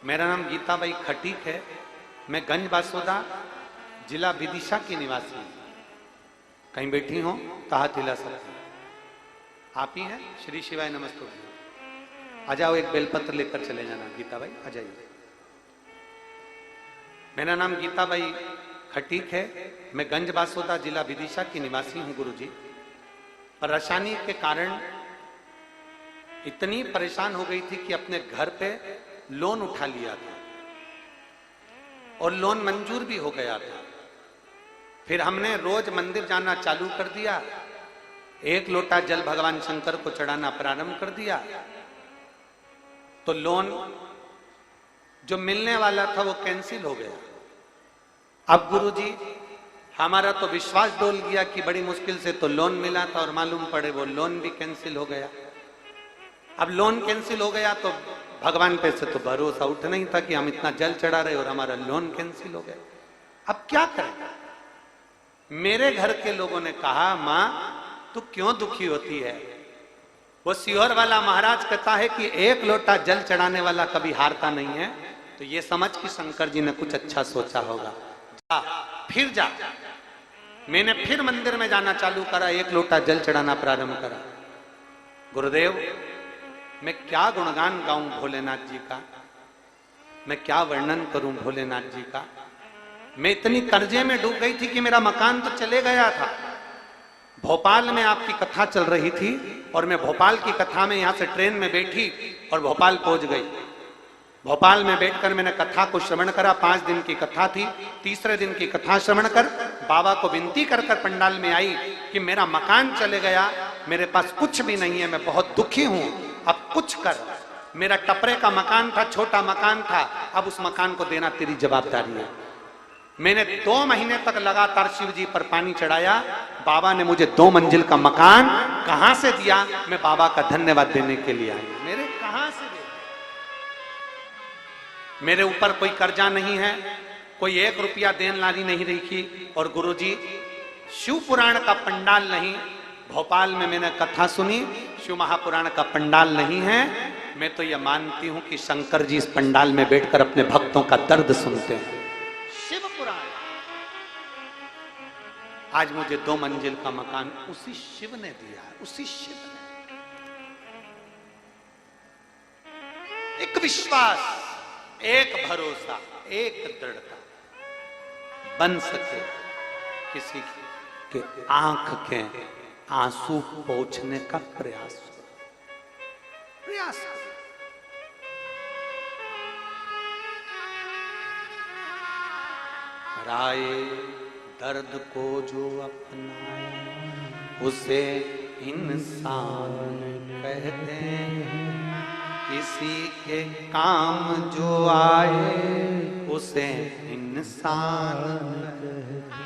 A: मेरा नाम गीताबाई खटीक है मैं गंज बासोदा जिला विदिशा की निवासी हूं कहीं बैठी हो तो हाथ हिला सकते आप ही हैं श्री शिवाय नमस्ते आ जाओ एक बेलपत्र लेकर चले जाना गीताबाई आ जाइए मेरा नाम गीताबाई खटीक है मैं गंज बासोदा जिला विदिशा की निवासी हूं गुरुजी परेशानी के कारण इतनी परेशान हो गई थी कि अपने घर पे लोन उठा लिया था और लोन मंजूर भी हो गया था फिर हमने रोज मंदिर जाना चालू कर दिया एक लोटा जल भगवान शंकर को चढ़ाना प्रारंभ कर दिया तो लोन जो मिलने वाला था वो कैंसिल हो गया अब गुरुजी हमारा तो विश्वास डोल गया कि बड़ी मुश्किल से तो लोन मिला था और मालूम पड़े वो लोन भी कैंसिल हो गया अब लोन कैंसिल हो गया तो भगवान पे से तो भरोसा उठ नहीं था कि हम इतना जल चढ़ा रहे और हमारा लोन कैंसिल हो गया। अब क्या करें? मेरे घर के लोगों ने कहा, मां तू क्यों दुखी होती है? वो सीहोर वाला महाराज कहता है कि एक लोटा जल चढ़ाने वाला कभी हारता नहीं है। तो ये समझ कि शंकर जी ने कुछ अच्छा सोचा होगा। जा, फिर जा। मैंने फिर मंदिर में जाना चालू करा, एक लोटा जल चढ़ाना प्रारंभ करा। गुरुदेव, मैं क्या गुणगान गाऊं भोलेनाथ जी का, मैं क्या वर्णन करूं भोलेनाथ जी का। मैं इतनी कर्जे में डूब गई थी कि मेरा मकान तो चले गया था। भोपाल में आपकी कथा चल रही थी और मैं भोपाल की कथा में यहां से ट्रेन में बैठी और भोपाल पहुंच गई। भोपाल में बैठकर मैंने कथा को श्रवण करा। 5 दिन की कथा थी। तीसरे दिन की कथा श्रवण कर बाबा को विनती कर पंडाल में आई कि मेरा मकान चले गया, मेरे पास कुछ भी नहीं है, मैं बहुत दुखी हूं, अब कुछ कर। मेरा टपरे का मकान था, छोटा मकान था, अब उस मकान को देना तेरी जवाबदारी है। मैंने 2 महीने तक लगातार शिव जी पर पानी चढ़ाया। बाबा ने मुझे 2 मंजिल का मकान कहां से दिया? मैं बाबा का धन्यवाद देने के लिए आई। मेरे कहां से दे? मेरे ऊपर कोई कर्जा नहीं है, कोई 1 रुपया देन लानी नहीं रखी। और गुरुजी, शिव पुराण का पंडाल नहीं, भोपाल में मैंने कथा सुनी, शिव महापुराण का पंडाल नहीं है। मैं तो यह मानती हूं कि शंकर जी इस पंडाल में बैठकर अपने भक्तों का दर्द सुनते हैं। शिव पुराण। आज मुझे 2 मंजिल का मकान उसी शिव ने दिया है, उसी शिव ने। एक विश्वास, एक भरोसा, एक दृढ़ता बन सके किसी के आंख के आंसू पोंछने का प्रयास। राये दर्द को जो अपनाए उसे इंसान कहते हैं, किसी के काम जो आए उसे इंसान कहते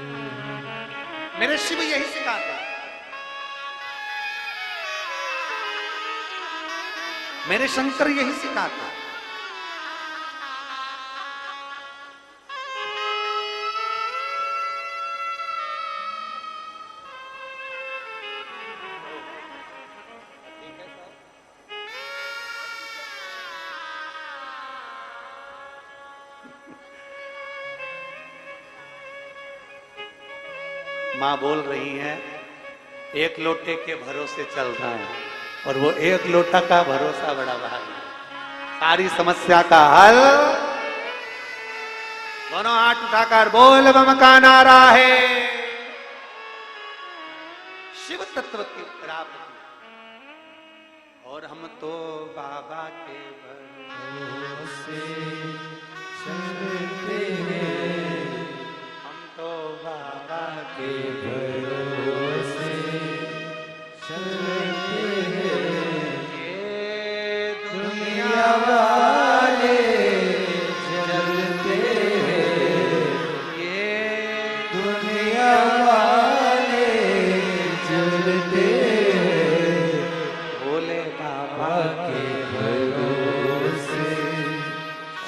A: हैं। मेरे शिव यही सिखाते हैं, मेरे शंकर यही सिखाते हैं। मां बोल रही है, एक लोटे के भरोसे चल रहा है और वो एक लोटा का भरोसा बड़ा भारी। सारी समस्या का हल दोनों हाथ उठाकर बोल बम का नारा है। शिव तत्व की प्राप्ति। और हम तो बाबा के भरोसे चलते हैं, हम तो बाबा के भरोसे चलते हैं। ये दुनिया वाले चलते हैं, ये दुनिया वाले चलते हैं, भोले बाबा के भरोसे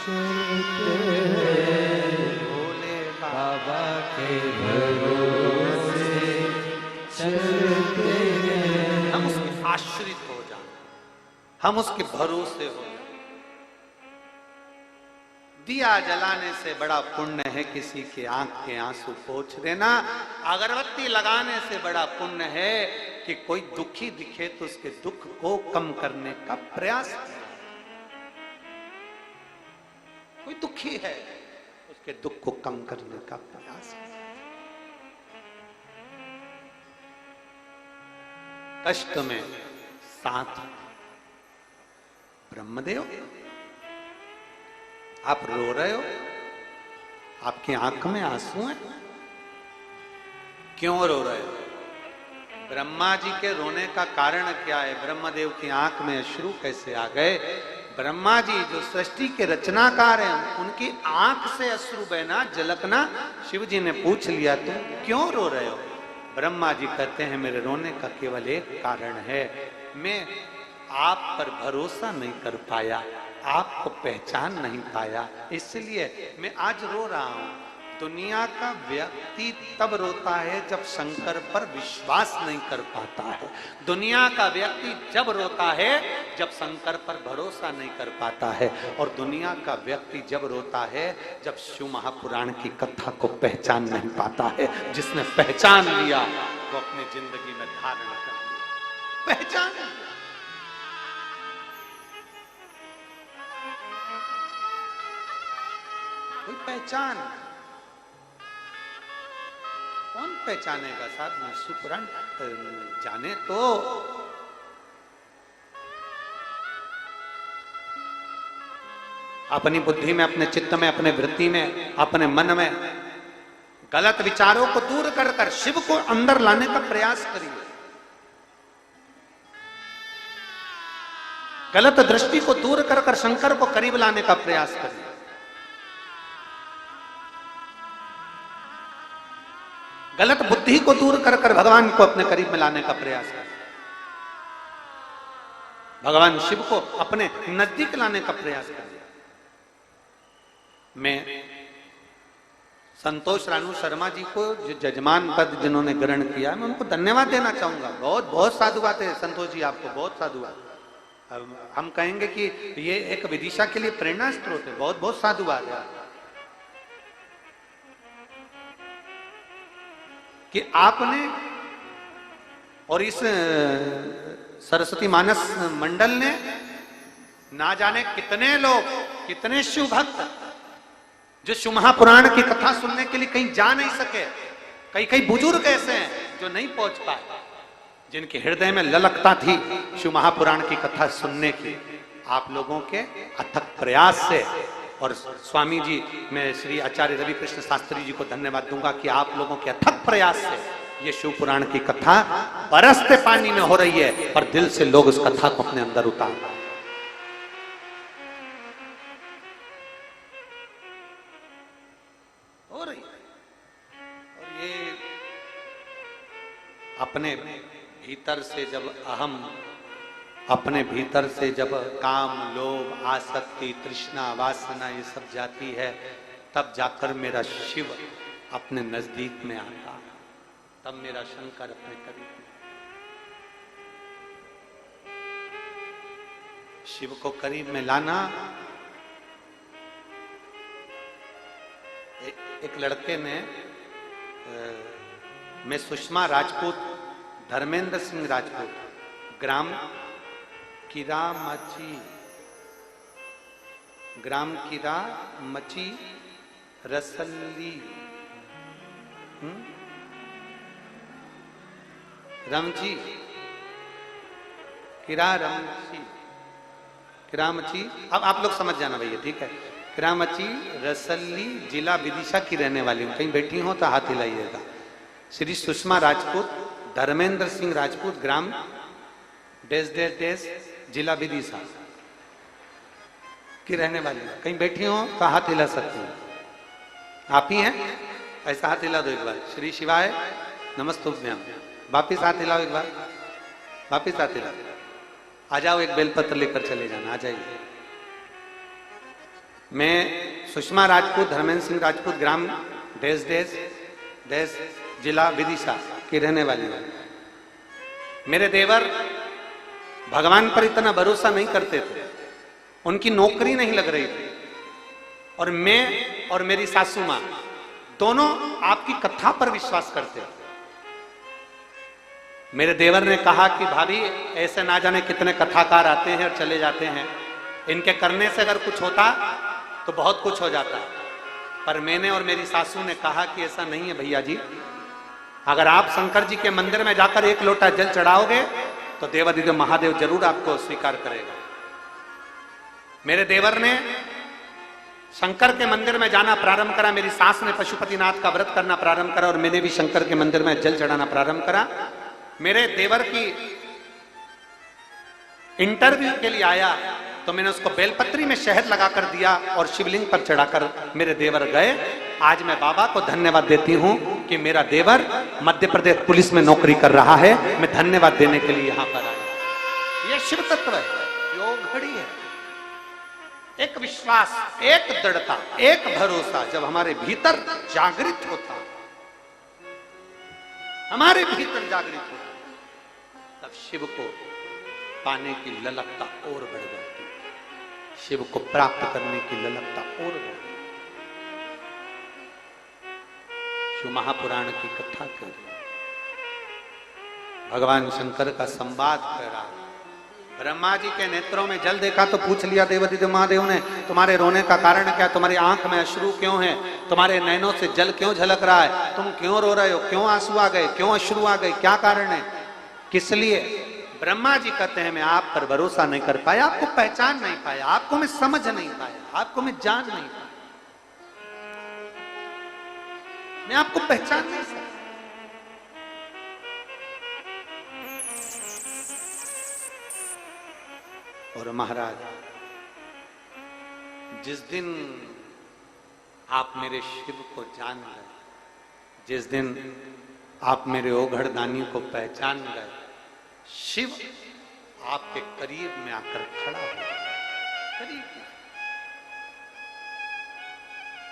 A: चलते हैं, भोले बाबा के भरोसे चलते हैं। हम उसके आश्रित हो जाएं, हम उसके भरोसे हो जाएं। दिया जलाने से बड़ा पुण्य है किसी के आंख के आंसू पोंछ देना। अगरबत्ती लगाने से बड़ा पुण्य है कि कोई दुखी दिखे तो उसके दुख को कम करने का प्रयास करें। कोई दुखी है, उसके दुख को कम करने का प्रयास करें। कष्ट में साथ ब्रह्मदेव, आप रो रहे हो, आपकी आंख में आंसू हैं, क्यों रो रहे हो? ब्रह्मा जी के रोने का कारण क्या है? ब्रह्मदेव की आंख में अश्रु कैसे आ गए? ब्रह्मा जी जो सृष्टि के रचनाकार हैं, उनकी आंख से अश्रु बहना, झलकना शिव जी ने पूछ लिया, तुम क्यों रो रहे हो? ब्रह्मा जी कहते हैं, मेरे रोने का केवल एक कारण है, मैं आप पर भरोसा नहीं कर पाया, आपको पहचान नहीं पाया, इसलिए मैं आज रो रहा हूं। दुनिया का व्यक्ति तब रोता है जब शंकर पर विश्वास नहीं कर पाता है। दुनिया का व्यक्ति जब रोता है जब शंकर पर भरोसा नहीं कर पाता है। और दुनिया का व्यक्ति जब रोता है जब शिव महापुराण की कथा को पहचान नहीं पाता है। जिसने पहचान लिया वो अपनी जिंदगी में धारण कर लिया। पहचान कोई पहचान, कौन पहचानेगा साहब? शिव पुराण जाने तो अपनी बुद्धि में, अपने चित्त में, अपने वृत्ति में, अपने मन में गलत विचारों को दूर कर शिव को अंदर लाने का प्रयास करिए। गलत दृष्टि को दूर कर शंकर को करीब लाने का प्रयास करिए। गलत बुद्धि को दूर कर भगवान को अपने करीब में लाने का प्रयास करें। भगवान शिव को अपने नजदीक लाने का प्रयास करें। मैं संतोष रानू शर्मा जी को जो जजमान पद जिन्होंने ग्रहण किया, मैं उनको धन्यवाद देना चाहूंगा। बहुत बहुत साधुवाद है संतोष जी, आपको बहुत साधुवाद। हम कहेंगे कि ये एक विदिशा के लिए प्रेरणा स्रोत है। बहुत बहुत साधुवाद है कि आपने और इस सरस्वती मानस मंडल ने ना जाने कितने लोग, कितने शिव भक्त जो शिव महापुराण की कथा सुनने के लिए कहीं जा नहीं सके। कई कई बुजुर्ग ऐसे हैं जो नहीं पहुंच पाए, जिनके हृदय में ललकता थी शिव महापुराण की कथा सुनने की। आप लोगों के अथक प्रयास से, और स्वामी जी, मैं श्री आचार्य रवि कृष्ण शास्त्री जी को धन्यवाद दूंगा कि आप लोगों के अथक प्रयास से ये शिव पुराण की कथा बरसते पानी में हो रही है और दिल से लोग उस कथा को अपने अंदर उतार हो रही है। और ये अपने भीतर से जब अहम, अपने भीतर से जब काम, लोभ, आसक्ति, तृष्णा, वासना ये सब जाती है, तब जाकर मेरा शिव अपने नजदीक में आता, तब मेरा शंकर अपने करीब में। शिव को करीब में लाना। एक लड़के ने, मैं सुषमा राजपूत, धर्मेंद्र सिंह राजपूत, ग्राम किरामची, ग्राम किरामची, रसल्ली, रमची, किरामची। अब आप लोग समझ जाना भैया, ठीक है। किरामची, रसल्ली, जिला विदिशा की रहने वाली हूं। कहीं बैठी हो तो हाथ हिलाइएगा। श्री सुषमा राजपूत, धर्मेंद्र सिंह राजपूत, ग्राम देश देश देश, जिला विदिशा की रहने वाली। कहीं बैठी हो तो हाथ हिला सकते हो। आप ही हैं? ऐसा हाथ हिला दो एक बार। श्री शिवाय नमस्तुभ्यम। वापिस हाथ हिलाओ एक बार, वापिस हाथ हिलाओ। आ जाओ, एक बेलपत्र लेकर चले जाना। आ जाइए। मैं सुषमा राजपूत, धर्मेंद्र सिंह राजपूत, ग्राम देश देश देश, जिला विदिशा की रहने वाली हूं। मेरे देवर भगवान पर इतना भरोसा नहीं करते थे, उनकी नौकरी नहीं लग रही थी, और मैं और मेरी सासू मां दोनों आपकी कथा पर विश्वास करते थे। मेरे देवर ने कहा कि भाभी, ऐसे ना जाने कितने कथाकार आते हैं और चले जाते हैं, इनके करने से अगर कुछ होता तो बहुत कुछ हो जाता। पर मैंने और मेरी सासू ने कहा कि ऐसा नहीं है भैया जी, अगर आप शंकर जी के मंदिर में जाकर एक लोटा जल चढ़ाओगे तो देवाधिदेव महादेव जरूर आपको स्वीकार करेगा। मेरे देवर ने शंकर के मंदिर में जाना प्रारंभ करा, मेरी सास ने पशुपतिनाथ का व्रत करना प्रारंभ करा, और मैंने भी शंकर के मंदिर में जल चढ़ाना प्रारंभ करा। मेरे देवर की इंटरव्यू के लिए आया तो मैंने उसको बेलपत्री में शहद लगाकर दिया और शिवलिंग पर चढ़ाकर मेरे देवर गए। आज मैं बाबा को धन्यवाद देती हूं कि मेरा देवर मध्य प्रदेश पुलिस में नौकरी कर रहा है। मैं धन्यवाद देने के लिए यहां पर आया। ये शिव तत्व है, योग घड़ी है। एक विश्वास, एक दृढ़ता, एक भरोसा जब हमारे भीतर जागृत होता, हमारे भीतर जागृत होता, तब शिव को पाने की ललकता और बढ़ जाती, शिव को प्राप्त करने की ललकता और बढ़ जाती। शिव महापुराण की कथा कर रही, भगवान शंकर का संवाद कर रहा है। ब्रह्मा जी के नेत्रों में जल देखा तो पूछ लिया देवादिदेव महादेव ने, तुम्हारे रोने का कारण क्या, तुम्हारी आंख में अश्रु क्यों है, तुम्हारे नैनों से जल क्यों झलक रहा है, तुम क्यों रो रहे हो, क्यों आंसू आ गए, क्यों अश्रु आ गए, क्या कारण है, किस लिए? ब्रह्मा जी कहते हैं मैं आप पर भरोसा नहीं कर पाया, आपको पहचान नहीं पाया, आपको मैं समझ नहीं पाया, आपको मैं जान नहीं पाया, मैं आपको पहचान नहीं सकता। और महाराज, जिस दिन आप मेरे शिव को जान गए, जिस दिन आप मेरे ओघड़ दानी को पहचान गए, शिव आपके करीब में आकर खड़ा हो गया, करीब में।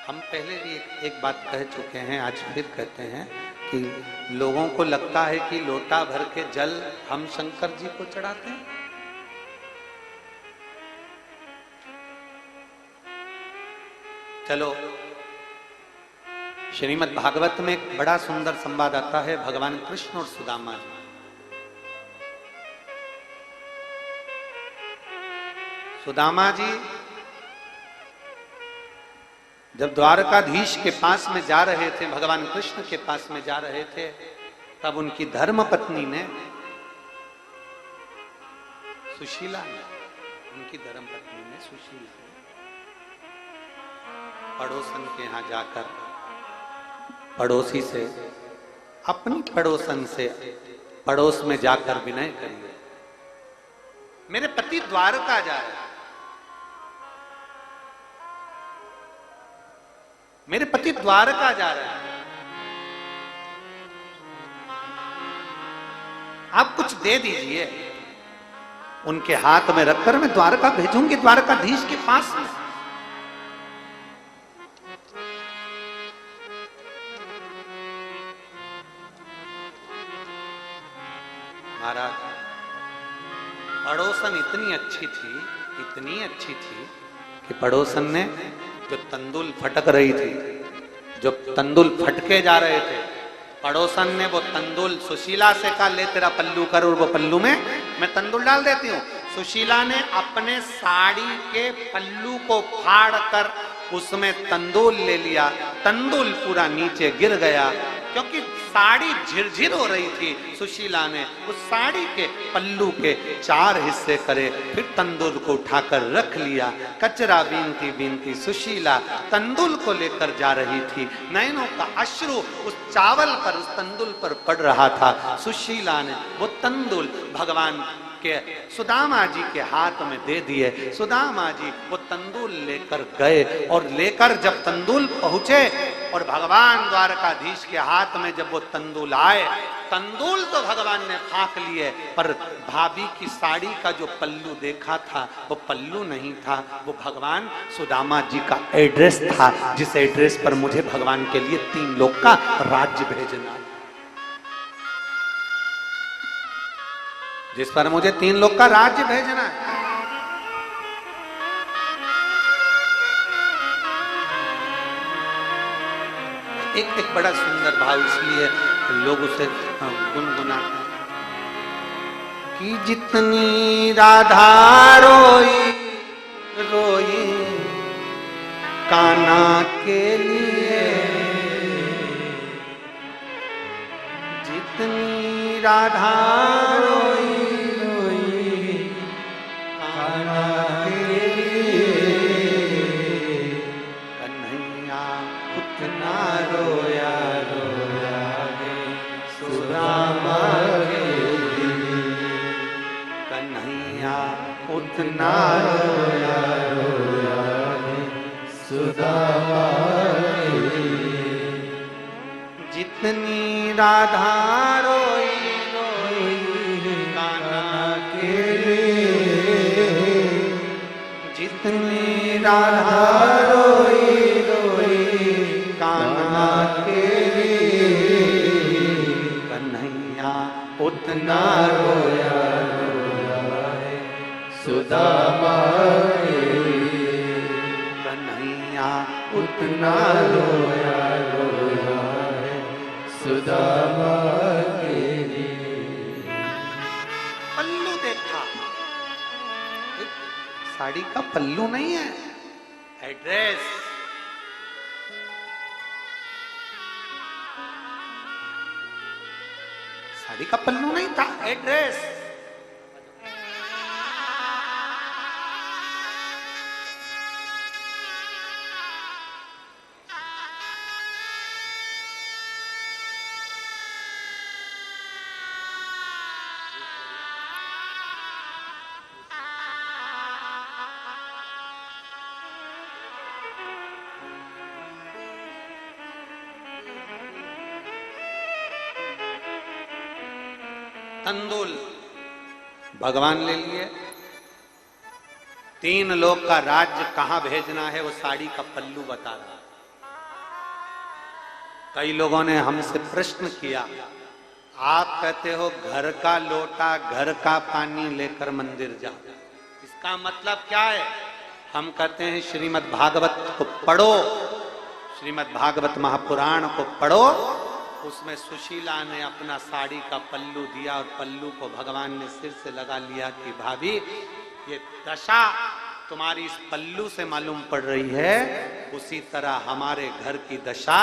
A: हम पहले भी एक बात कह चुके हैं, आज फिर कहते हैं कि लोगों को लगता है कि लोटा भर के जल हम शंकर जी को चढ़ाते हैं। चलो, श्रीमद् भागवत में एक बड़ा सुंदर संवाद आता है भगवान कृष्ण और सुदामा जी। सुदामा जी जब द्वारकाधीश के पास में जा रहे थे, भगवान कृष्ण के पास में जा रहे थे, तब उनकी धर्म पत्नी ने, सुशीला ने, उनकी धर्म पत्नी ने, सुशीला ने पड़ोसन के यहां जाकर पड़ोसी से, अपनी पड़ोसन से पड़ोस में जाकर विनय करिए, मेरे पति द्वारका जा रहे हैं, मेरे पति द्वारका जा रहे हैं, आप कुछ दे दीजिए। उनके हाथ में रखकर मैं द्वारका भेजूंगी, द्वारकाधीश के पास में। महाराज, पड़ोसन इतनी अच्छी थी, इतनी अच्छी थी कि पड़ोसन ने जो तंदुल फटक रही थी, जो तंदुल फटके जा रहे थे, पड़ोसन ने वो तंदुल सुशीला से कहा, ले तेरा पल्लू कर और वो पल्लू में मैं तंदुल डाल देती हूँ। सुशीला ने अपने साड़ी के पल्लू को फाड़ कर उसमें तंदुल ले लिया, तंदुल पूरा नीचे गिर गया, क्योंकि साड़ी झिरझिर हो रही थी। सुशीला ने उस साड़ी के पल्लू के 4 हिस्से करे, फिर तंदुल को उठाकर रख लिया। कचरा बीनती बीनती सुशीला तंदुल को लेकर जा रही थी, नैनों का अश्रु उस चावल पर, उस तंदुल पर पड़ रहा था। सुशीला ने वो तंदुल भगवान के सुदामा जी के हाथ में दे दिए। सुदामा जी वो तंदूल लेकर गए, और लेकर जब तंदूल पहुंचे और भगवान द्वारकाधीश के हाथ में जब वो तंदूल आए, तंदूल तो भगवान ने फाँक लिए, पर भाभी की साड़ी का जो पल्लू देखा था वो पल्लू नहीं था, वो भगवान सुदामा जी का एड्रेस था, जिस एड्रेस पर मुझे भगवान के लिए 3 लोक का राज्य भेजना, जिस पर मुझे 3 लोक का राज्य भेजना है। एक बड़ा सुंदर भाव इसलिए लोग उसे गुनगुनाते हैं कि जितनी राधा रोई रोई कान्हा के लिए, जितनी राधा रोई रोई कान्हा के लिए, कन्हैया उतना रोया रोया गे सुदामा के लिए, कन्हैया उतना रोया रोया गे सुदामा के लिए, जितनी राधा रोई रोई कान्हा के लिए, जितनी राधा रोई रोई कान्हा के लिए, कन्हैया उतना रोया रोया है सुदामा के लिए, कन्हैया उतना रोया रोया है सुदामा के लिए। पल्लू देखा, साड़ी का पल्लू नहीं है, एड्रेस। साड़ी का पल्लू नहीं था, एड्रेस। तंदुल भगवान ले लिए, 3 लोग का राज्य कहां भेजना है वो साड़ी का पल्लू बता रहा। कई लोगों ने हमसे प्रश्न किया, आप कहते हो घर का लोटा घर का पानी लेकर मंदिर जाओ, इसका मतलब क्या है? हम कहते हैं श्रीमद् भागवत को पढ़ो, श्रीमद् भागवत महापुराण को पढ़ो। उसमें सुशीला ने अपना साड़ी का पल्लू दिया और पल्लू को भगवान ने सिर से लगा लिया कि भाभी ये दशा तुम्हारी इस पल्लू से मालूम पड़ रही है, उसी तरह हमारे घर की दशा,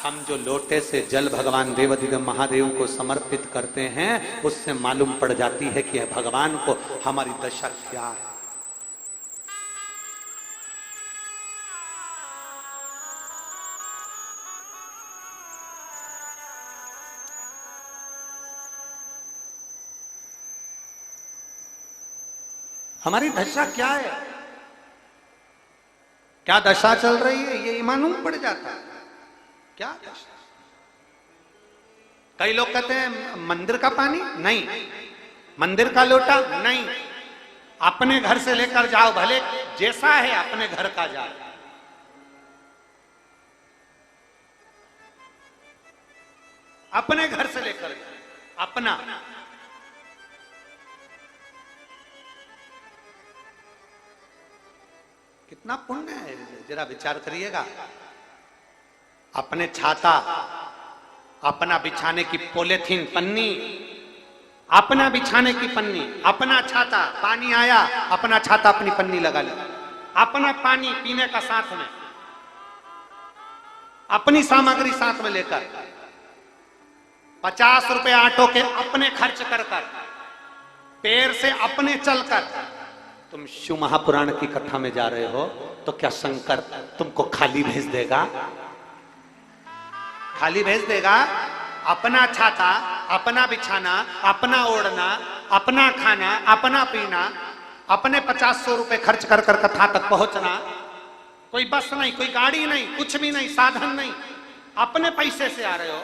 A: हम जो लोटे से जल भगवान देवाधिदेव महादेव को समर्पित करते हैं उससे मालूम पड़ जाती है कि भगवान को हमारी दशा क्या है। हमारी दशा क्या है, क्या दशा चल रही है, ये मालूम पड़ जाता है क्या दशा। कई लोग कहते हैं मंदिर का पानी नहीं, मंदिर का लोटा नहीं, अपने घर से लेकर जाओ, भले जैसा है अपने घर का जाओ। अपने घर से लेकर जाओ, अपना। कितना पुण्य है, जरा विचार करिएगा। अपने छाता, अपना बिछाने की पॉलिथीन पन्नी, अपना बिछाने की पन्नी, अपना छाता, पानी आया अपना छाता अपनी पन्नी लगा ली, अपना पानी पीने का साथ में, अपनी सामग्री साथ में लेकर, 50 रुपए ऑटो के अपने खर्च कर कर, पैर से अपने चलकर तुम शिव महापुराण की कथा में जा रहे हो, तो क्या शंकर तुमको खाली भेज देगा? खाली भेज देगा? अपना छाता, अपना बिछाना, अपना ओढ़ना, अपना खाना, अपना पीना, अपने 50-100 रुपए खर्च कर कर कथा तक पहुंचना, कोई बस नहीं, कोई गाड़ी नहीं, कुछ भी नहीं, साधन नहीं, अपने पैसे से आ रहे हो,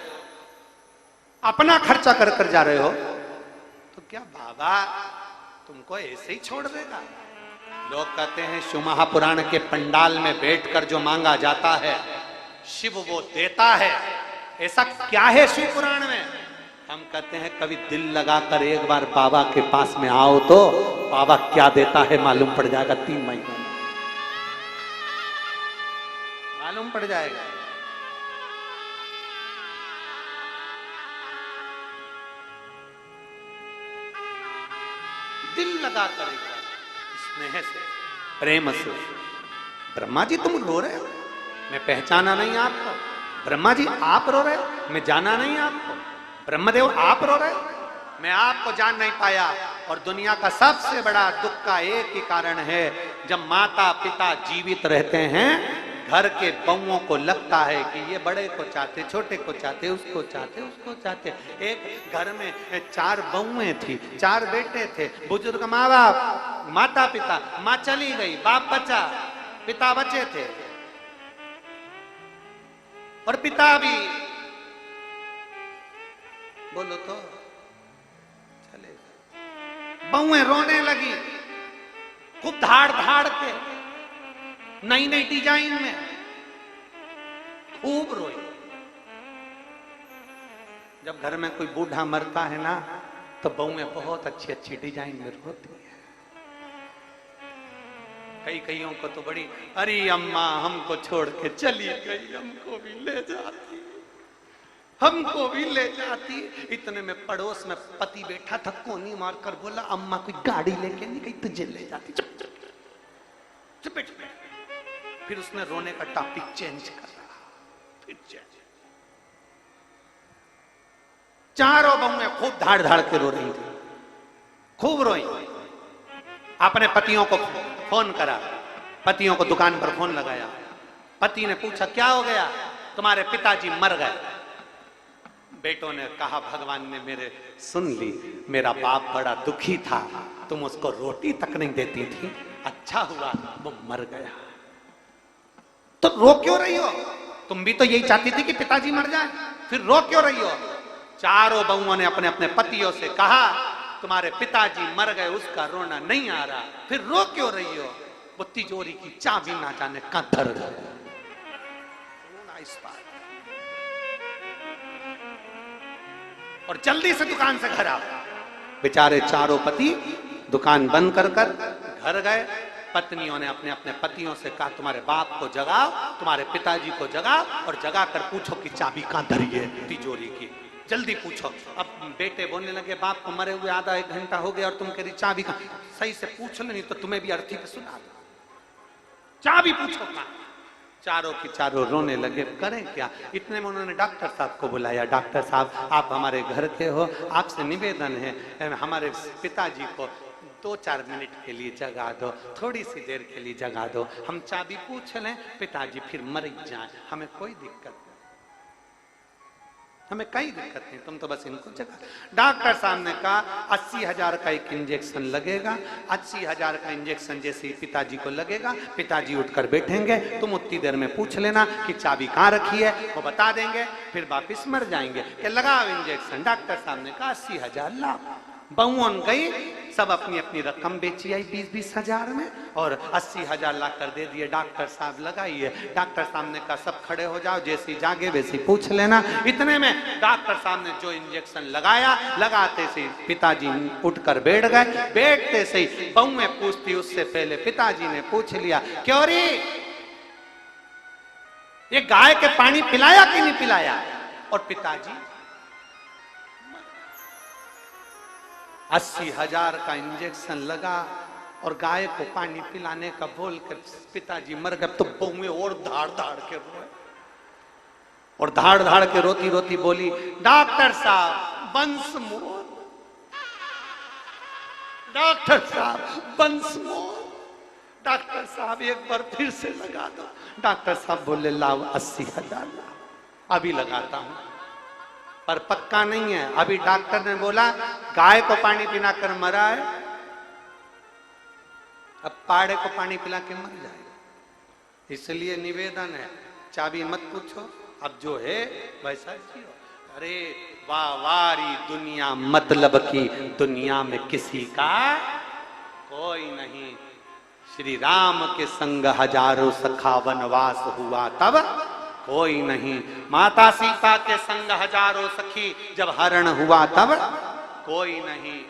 A: अपना खर्चा कर कर जा रहे हो, तो क्या बाबा तुमको ऐसे ही छोड़ देगा? लोग कहते हैं शिव महापुराण के पंडाल में बैठकर जो मांगा जाता है शिव वो देता है। ऐसा क्या है शिव पुराण में? हम कहते हैं कभी दिल लगाकर एक बार बाबा के पास में आओ तो बाबा क्या देता है मालूम पड़ जाएगा। 3 महीने में मालूम पड़ जाएगा। दिल लगाकर एक बार स्नेह से, प्रेम से। ब्रह्मा जी तुम रो रहे हो, मैं पहचाना नहीं आपको। ब्रह्मा जी आप रो रहे हो, मैं जाना नहीं आपको। ब्रह्मदेव आप रो रहे हो, मैं आपको जान नहीं पाया। और दुनिया का सबसे बड़ा दुख का एक ही कारण है, जब माता पिता जीवित रहते हैं, घर के बहुओं को लगता है कि ये बड़े को चाहते, छोटे को चाहते, उसको चाहते, उसको चाहते। एक घर में 4 बहुएं थी, 4 बेटे थे, बुजुर्ग माँ बाप, माता पिता, माँ चली गई, बाप बचा, पिता बचे थे और पिता भी बोलो तो चले गए। बहुएं रोने लगी खूब धाड़ धाड़ के, नई नई डिजाइन में, खूब रोई। जब घर में कोई बूढ़ा मरता है ना, तो बहुएं बहुत अच्छी अच्छी डिजाइन में रोती है। कईयों को तो बड़ी, अरे अम्मा हमको छोड़ के चली गई, हमको भी ले जाती, हमको भी ले जाती। इतने में पड़ोस में पति बैठा था, कोनी मारकर बोला, अम्मा कोई गाड़ी लेके नहीं गई, तुझे ले जाती। चुप चुप चुप चुप। फिर उसने रोने का टॉपिक चेंज करा, फिर चेंज। चारों बहुएं खूब धाड़ धाड़ के रो रही थी, खूब रोई। अपने पतियों को फोन करा, पतियों को दुकान पर फोन लगाया। पति ने पूछा, क्या हो गया? तुम्हारे पिताजी मर गए। बेटों ने कहा, भगवान ने मेरे सुन ली, मेरा बाप बड़ा दुखी था, तुम उसको रोटी तक नहीं देती थी, अच्छा हुआ वो मर गया। तो रो क्यों रही हो? तुम भी तो यही चाहती थी कि पिताजी मर जाए, फिर रो क्यों रही हो? चारों बहुओं ने अपने अपने पतियों से कहा, तुम्हारे पिताजी मर गए, उसका रोना नहीं आ रहा, फिर रो क्यों रही हो? वो तिजोरी की चाबी ना जाने कहां धर गए। और जल्दी से दुकान से घर आओ। बेचारे चारों पति दुकान बंद कर कर घर गए। पत्नियों ने अपने अपने पतियों से कहा, तुम्हारे बाप को जगाओ, तुम्हारे पिताजी को जगाओ और जगा कर पूछो कि चाबी कहां धरी है तिजोरी की, जल्दी पूछो। अब बेटे बोलने लगे, बाप को मरे हुए आधा एक घंटा हो गया और तुम कह रही चाबी कहां? सही से पूछ लो, नहीं तो तुम्हें भी अर्थी पे सुना दो, चाबी पूछो कहां। चारों की चारों रोने लगे, करें क्या? इतने में उन्होंने डॉक्टर साहब को बुलाया। डॉक्टर साहब, आप हमारे घर के हो, आपसे निवेदन है, हमारे पिताजी को 2-4 मिनट के लिए जगा दो, थोड़ी सी देर के लिए जगा दो, हम चाबी पूछ लें, पिताजी फिर मर जाए, हमें कोई दिक्कत नहीं, हमें कोई दिक्कत नहीं, तुम तो बस इनको जगा। डॉक्टर साहब ने कहा, 80,000 का एक इंजेक्शन लगेगा। 80,000 का इंजेक्शन जैसे ही पिताजी को लगेगा, पिताजी उठकर बैठेंगे, तुम उतनी देर में पूछ लेना कि चाबी कहाँ रखी है, वो बता देंगे, फिर वापिस मर जाएंगे। कि लगाओ इंजेक्शन। डॉक्टर साहब ने कहा 80,000 लाओ। बहुओं गई, सब अपनी अपनी रकम बेची आई 20-20 हजार में और 80,000 ला कर दे दिए। डॉक्टर साहब लगाइए। डॉक्टर साहब ने कहा, सब खड़े हो जाओ, जैसी जागे वैसी पूछ लेना। इतने में डॉक्टर साहब ने जो इंजेक्शन लगाया, लगाते से पिताजी उठकर बैठ गए। बैठते से बहुएं पूछती, उससे पहले पिताजी ने पूछ लिया, क्यों रे, ये गाय के पानी पिलाया कि नहीं पिलाया? और पिताजी 80,000 का इंजेक्शन लगा और गाय को पानी पिलाने का बोलकर पिताजी मर गए। तो बहुएं और धाड़ धाड़ के रोए और धाड़ धाड़ के रोती रोती बोली, डॉक्टर साहब वंस मोर, डॉक्टर साहब वंस मोर, डॉक्टर साहब एक बार फिर से लगा दो। डॉक्टर साहब बोले, लाओ 80,000 लाओ, अभी लगाता हूं, पर पक्का नहीं है। अभी डॉक्टर ने बोला गाय को पानी पिला कर मरा है, अब पाड़े को पानी पिला के मर जाएगा, इसलिए निवेदन है चाबी मत पूछो, अब जो है वैसा जियो। अरे वारी दुनिया मतलब की दुनिया में किसी का कोई नहीं। श्री राम के संग हजारों सखा वनवास हुआ तब कोई नहीं। माता सीता के संग हजारों सखी जब हरण हुआ तब कोई नहीं।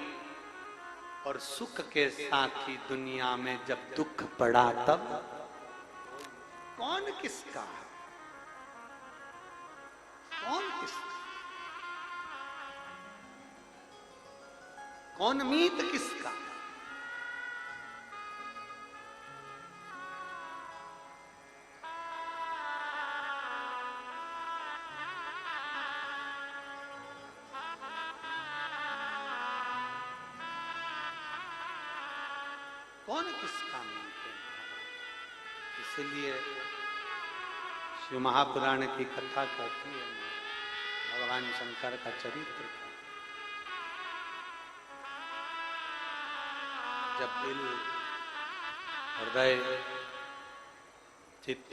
A: और सुख के साथी दुनिया में जब दुख पड़ा तब कौन किसका, कौन किसका, कौन मीत किसका? कौन किसका मिलते हैं? इसलिए शिव महापुराण की कथा कहती है, भगवान शंकर का चरित्र, जब दिल, हृदय, चित्त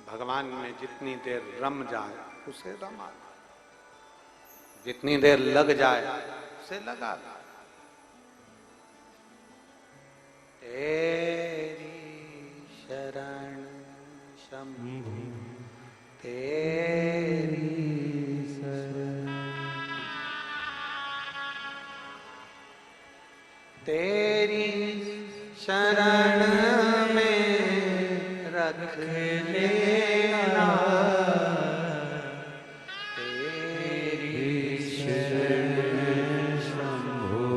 A: भगवान में जितनी देर रम जाए उसे रमा, जितनी देर लग जाए उसे लगा। तेरी शरण शरण शंभु तेरी शरण, तेरी शरण में रख लेना, तेरी शरण शंभु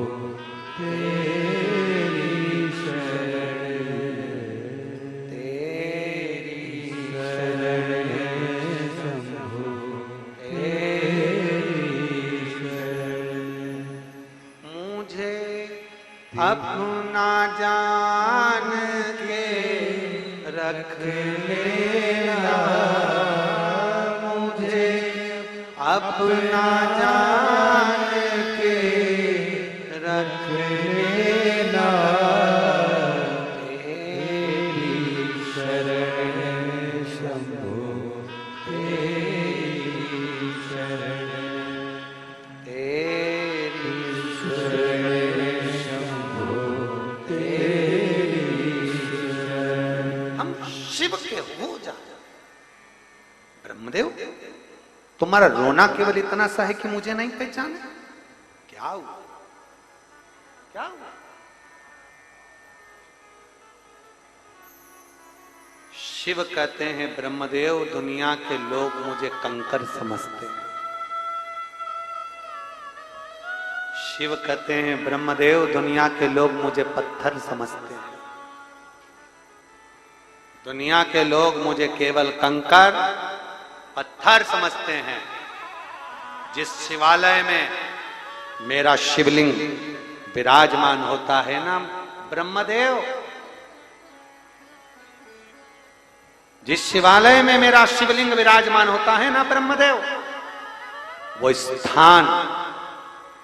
A: तेरी शरण, तेरी शरण शंभु तेरी शरण। मुझे अपना जान के रख लेना, मुझे अपना जान के रख लेना, तेरी शरण शंभु तेरी शरण, तेरी शरण शंभु तेरी शरण। हम शिव के हो जाए। ब्रह्मदेव, तुम्हारा रोना केवल इतना सा है कि मुझे नहीं पहचाने? क्या हुआ? क्या हुआ? शिव कहते हैं, ब्रह्मदेव, दुनिया के लोग मुझे कंकर समझते हैं। शिव कहते हैं, ब्रह्मदेव, दुनिया के लोग मुझे पत्थर समझते हैं। दुनिया के लोग मुझे केवल कंकर पत्थर समझते हैं। जिस शिवालय में मेरा शिवलिंग विराजमान होता है ना ब्रह्मदेव, जिस शिवालय में मेरा शिवलिंग विराजमान होता है ना ब्रह्मदेव, वो स्थान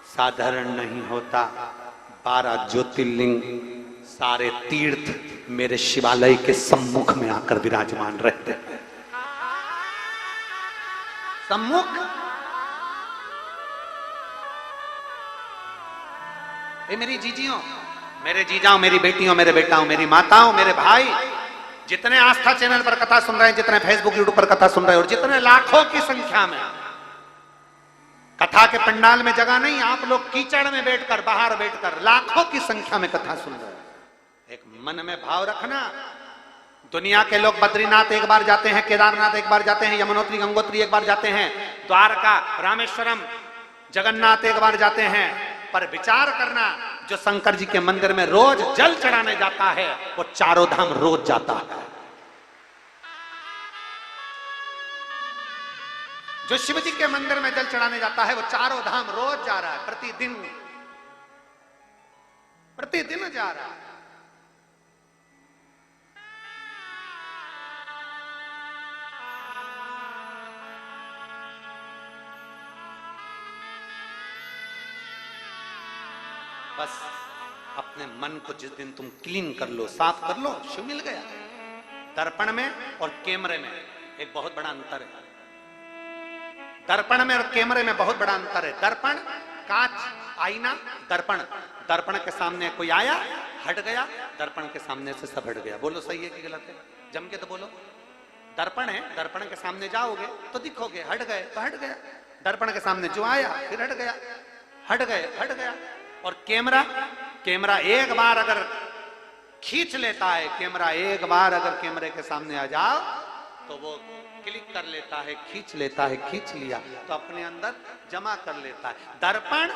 A: साधारण नहीं होता। 12 ज्योतिर्लिंग, सारे तीर्थ मेरे शिवालय के सम्मुख में आकर विराजमान रहते हैं। सम्मुख। मेरी जीजियों, मेरे जीजाओं, मेरी बेटियों, मेरे बेटाओं, मेरी माताओं, मेरे भाई, जितने आस्था चैनल पर कथा सुन रहे हैं, जितने फेसबुक यूट्यूब पर कथा सुन रहे हैं, और जितने लाखों की संख्या में कथा के पंडाल में जगह नहीं, आप लोग कीचड़ में बैठकर, बाहर बैठकर लाखों की संख्या में कथा सुन रहे हैं। एक मन में भाव रखना, दुनिया के लोग बद्रीनाथ एक बार जाते हैं, केदारनाथ एक बार जाते हैं, यमुनोत्री गंगोत्री एक बार जाते हैं, द्वारका, रामेश्वरम, जगन्नाथ एक बार जाते हैं, पर विचार करना, जो शंकर जी के मंदिर में रोज जल चढ़ाने जाता है, वो चारों धाम रोज जाता है। जो शिव जी के मंदिर में जल चढ़ाने जाता है, वो चारों धाम रोज जा रहा है, प्रतिदिन प्रतिदिन जा रहा है। बस अपने मन को जिस दिन तुम क्लीन कर लो, साफ कर लो, शिव मिल गया। दर्पण में और कैमरे में एक बहुत बड़ा अंतर है। दर्पण में और कैमरे में बहुत बड़ा अंतर है। दर्पण कांच, आईना, दर्पण, दर्पण के सामने कोई आया, हट गया, दर्पण के सामने से सब हट गया। बोलो सही है कि गलत है? जम के तो बोलो। दर्पण है, दर्पण के सामने जाओगे तो दिखोगे, हट गए तो हट गया। दर्पण के सामने जो आया फिर हट गया, हट गए, हट गया। और कैमरा, कैमरा एक बार अगर खींच लेता है, कैमरा एक बार अगर कैमरे के सामने आ जाओ तो वो क्लिक कर लेता है, खींच लेता है, खींच लिया तो अपने अंदर जमा कर लेता है। दर्पण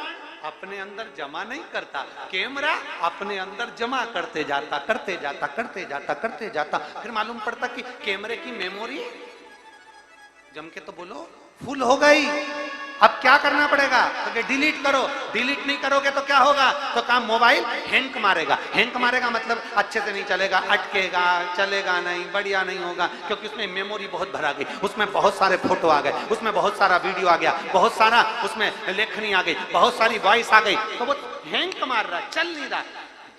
A: अपने अंदर जमा नहीं करता, कैमरा अपने अंदर जमा करते जाता, करते जाता, करते जाता, करते जाता। फिर मालूम पड़ता कि कैमरे की मेमोरी, जम के तो बोलो, फुल हो गई। अब क्या करना पड़ेगा? तो डिलीट करो। डिलीट नहीं करोगे तो क्या होगा? तो काम मोबाइल हैंग मारेगा। हैंग मारेगा मतलब अच्छे से नहीं चलेगा, अटकेगा, चलेगा नहीं, बढ़िया नहीं होगा, क्योंकि उसमें मेमोरी बहुत भरा गई, उसमें बहुत सारे फोटो आ गए, उसमें बहुत सारा वीडियो आ गया, बहुत सारा उसमें लेखनी आ गई, बहुत सारी वॉइस आ गई, तो वो हैंग मार रहा, चल नहीं रहा।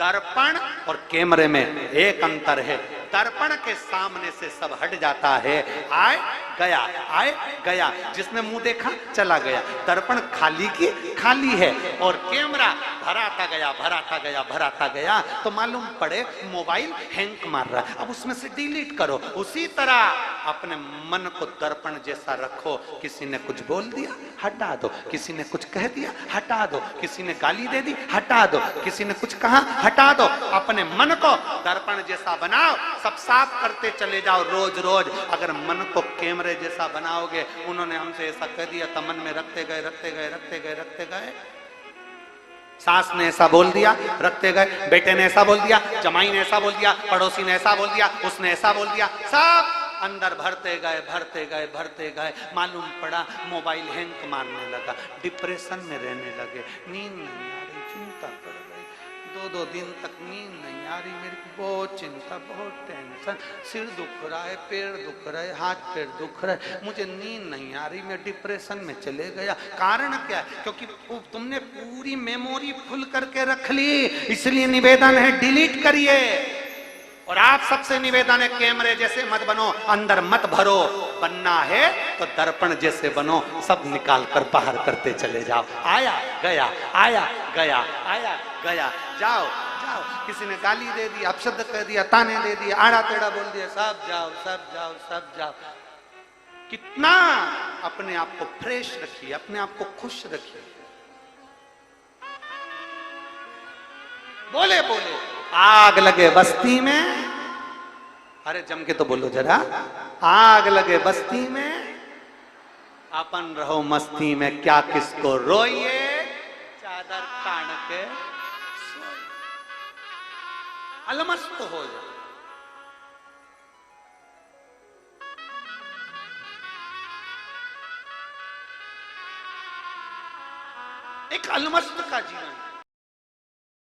A: दर्पण और कैमरे में एक अंतर है, दर्पण के सामने से सब हट जाता है, आए गया, आए गया, जिसने मुंह देखा चला गया। दर्पण खाली की खाली है और कैमरा भराता गया भराता गया भराता गया, तो मालूम पड़े मोबाइल हैंग मार रहा है, अब उसमें से डिलीट करो। उसी तरह अपने मन को दर्पण जैसा रखो। किसी ने कुछ बोल दिया हटा दो, किसी ने कुछ कह दिया हटा दो, किसी ने गाली दे दी हटा दो, किसी ने कुछ कहा हटा दो। अपने मन को दर्पण जैसा बनाओ, सब साफ करते चले जाओ रोज रोज। अगर मन को कैमरे जैसा बनाओगे, उन्होंने हमसे ऐसा कह दिया तो मन में रखते गए रखते गए रखते गए रखते गए। सास ने ऐसा बोल दिया रखते गए, बेटे ने ऐसा बोल दिया, जमाई ने ऐसा बोल दिया, पड़ोसी ने ऐसा बोल दिया, उसने ऐसा बोल दिया, सब अंदर भरते गए भरते गए भरते गए। मालूम पड़ा मोबाइल हैंग मारने लगा, डिप्रेशन में रहने लगे, नींद नहीं आ रही, चिंता पड़ गई, 2-2 दिन तक नींद नहीं आ रही, मेरी को बहुत चिंता, बहुत टेंशन, सिर दुख रहा है, पैर दुख रहा है, हाथ पैर दुख रहा है, मुझे नींद नहीं आ रही, मैं डिप्रेशन में चले गया। कारण क्या है? क्योंकि तुमने पूरी मेमोरी फुल करके रख ली, इसलिए निवेदन है डिलीट करिए। और आप सबसे निवेदन है कैमरे जैसे मत बनो, अंदर मत भरो, बनना है तो दर्पण जैसे बनो, सब निकाल कर बाहर करते चले जाओ। आया गया आया गया आया गया, जाओ जाओ। किसी ने गाली दे दी, अपशब्द कह दिया, ताने दे दिया, आड़ा टेढ़ा बोल दिया, सब जाओ सब जाओ सब जाओ। कितना अपने आप को फ्रेश रखिए, अपने आप को खुश रखिए। बोले बोले आग लगे बस्ती में, अरे जम के तो बोलो जरा, आग लगे बस्ती में, अपन रहो मस्ती में, क्या किसको रोइए, चादर तान के सोइए, अलमस्त हो जाओ। एक अलमस्त का जीवन,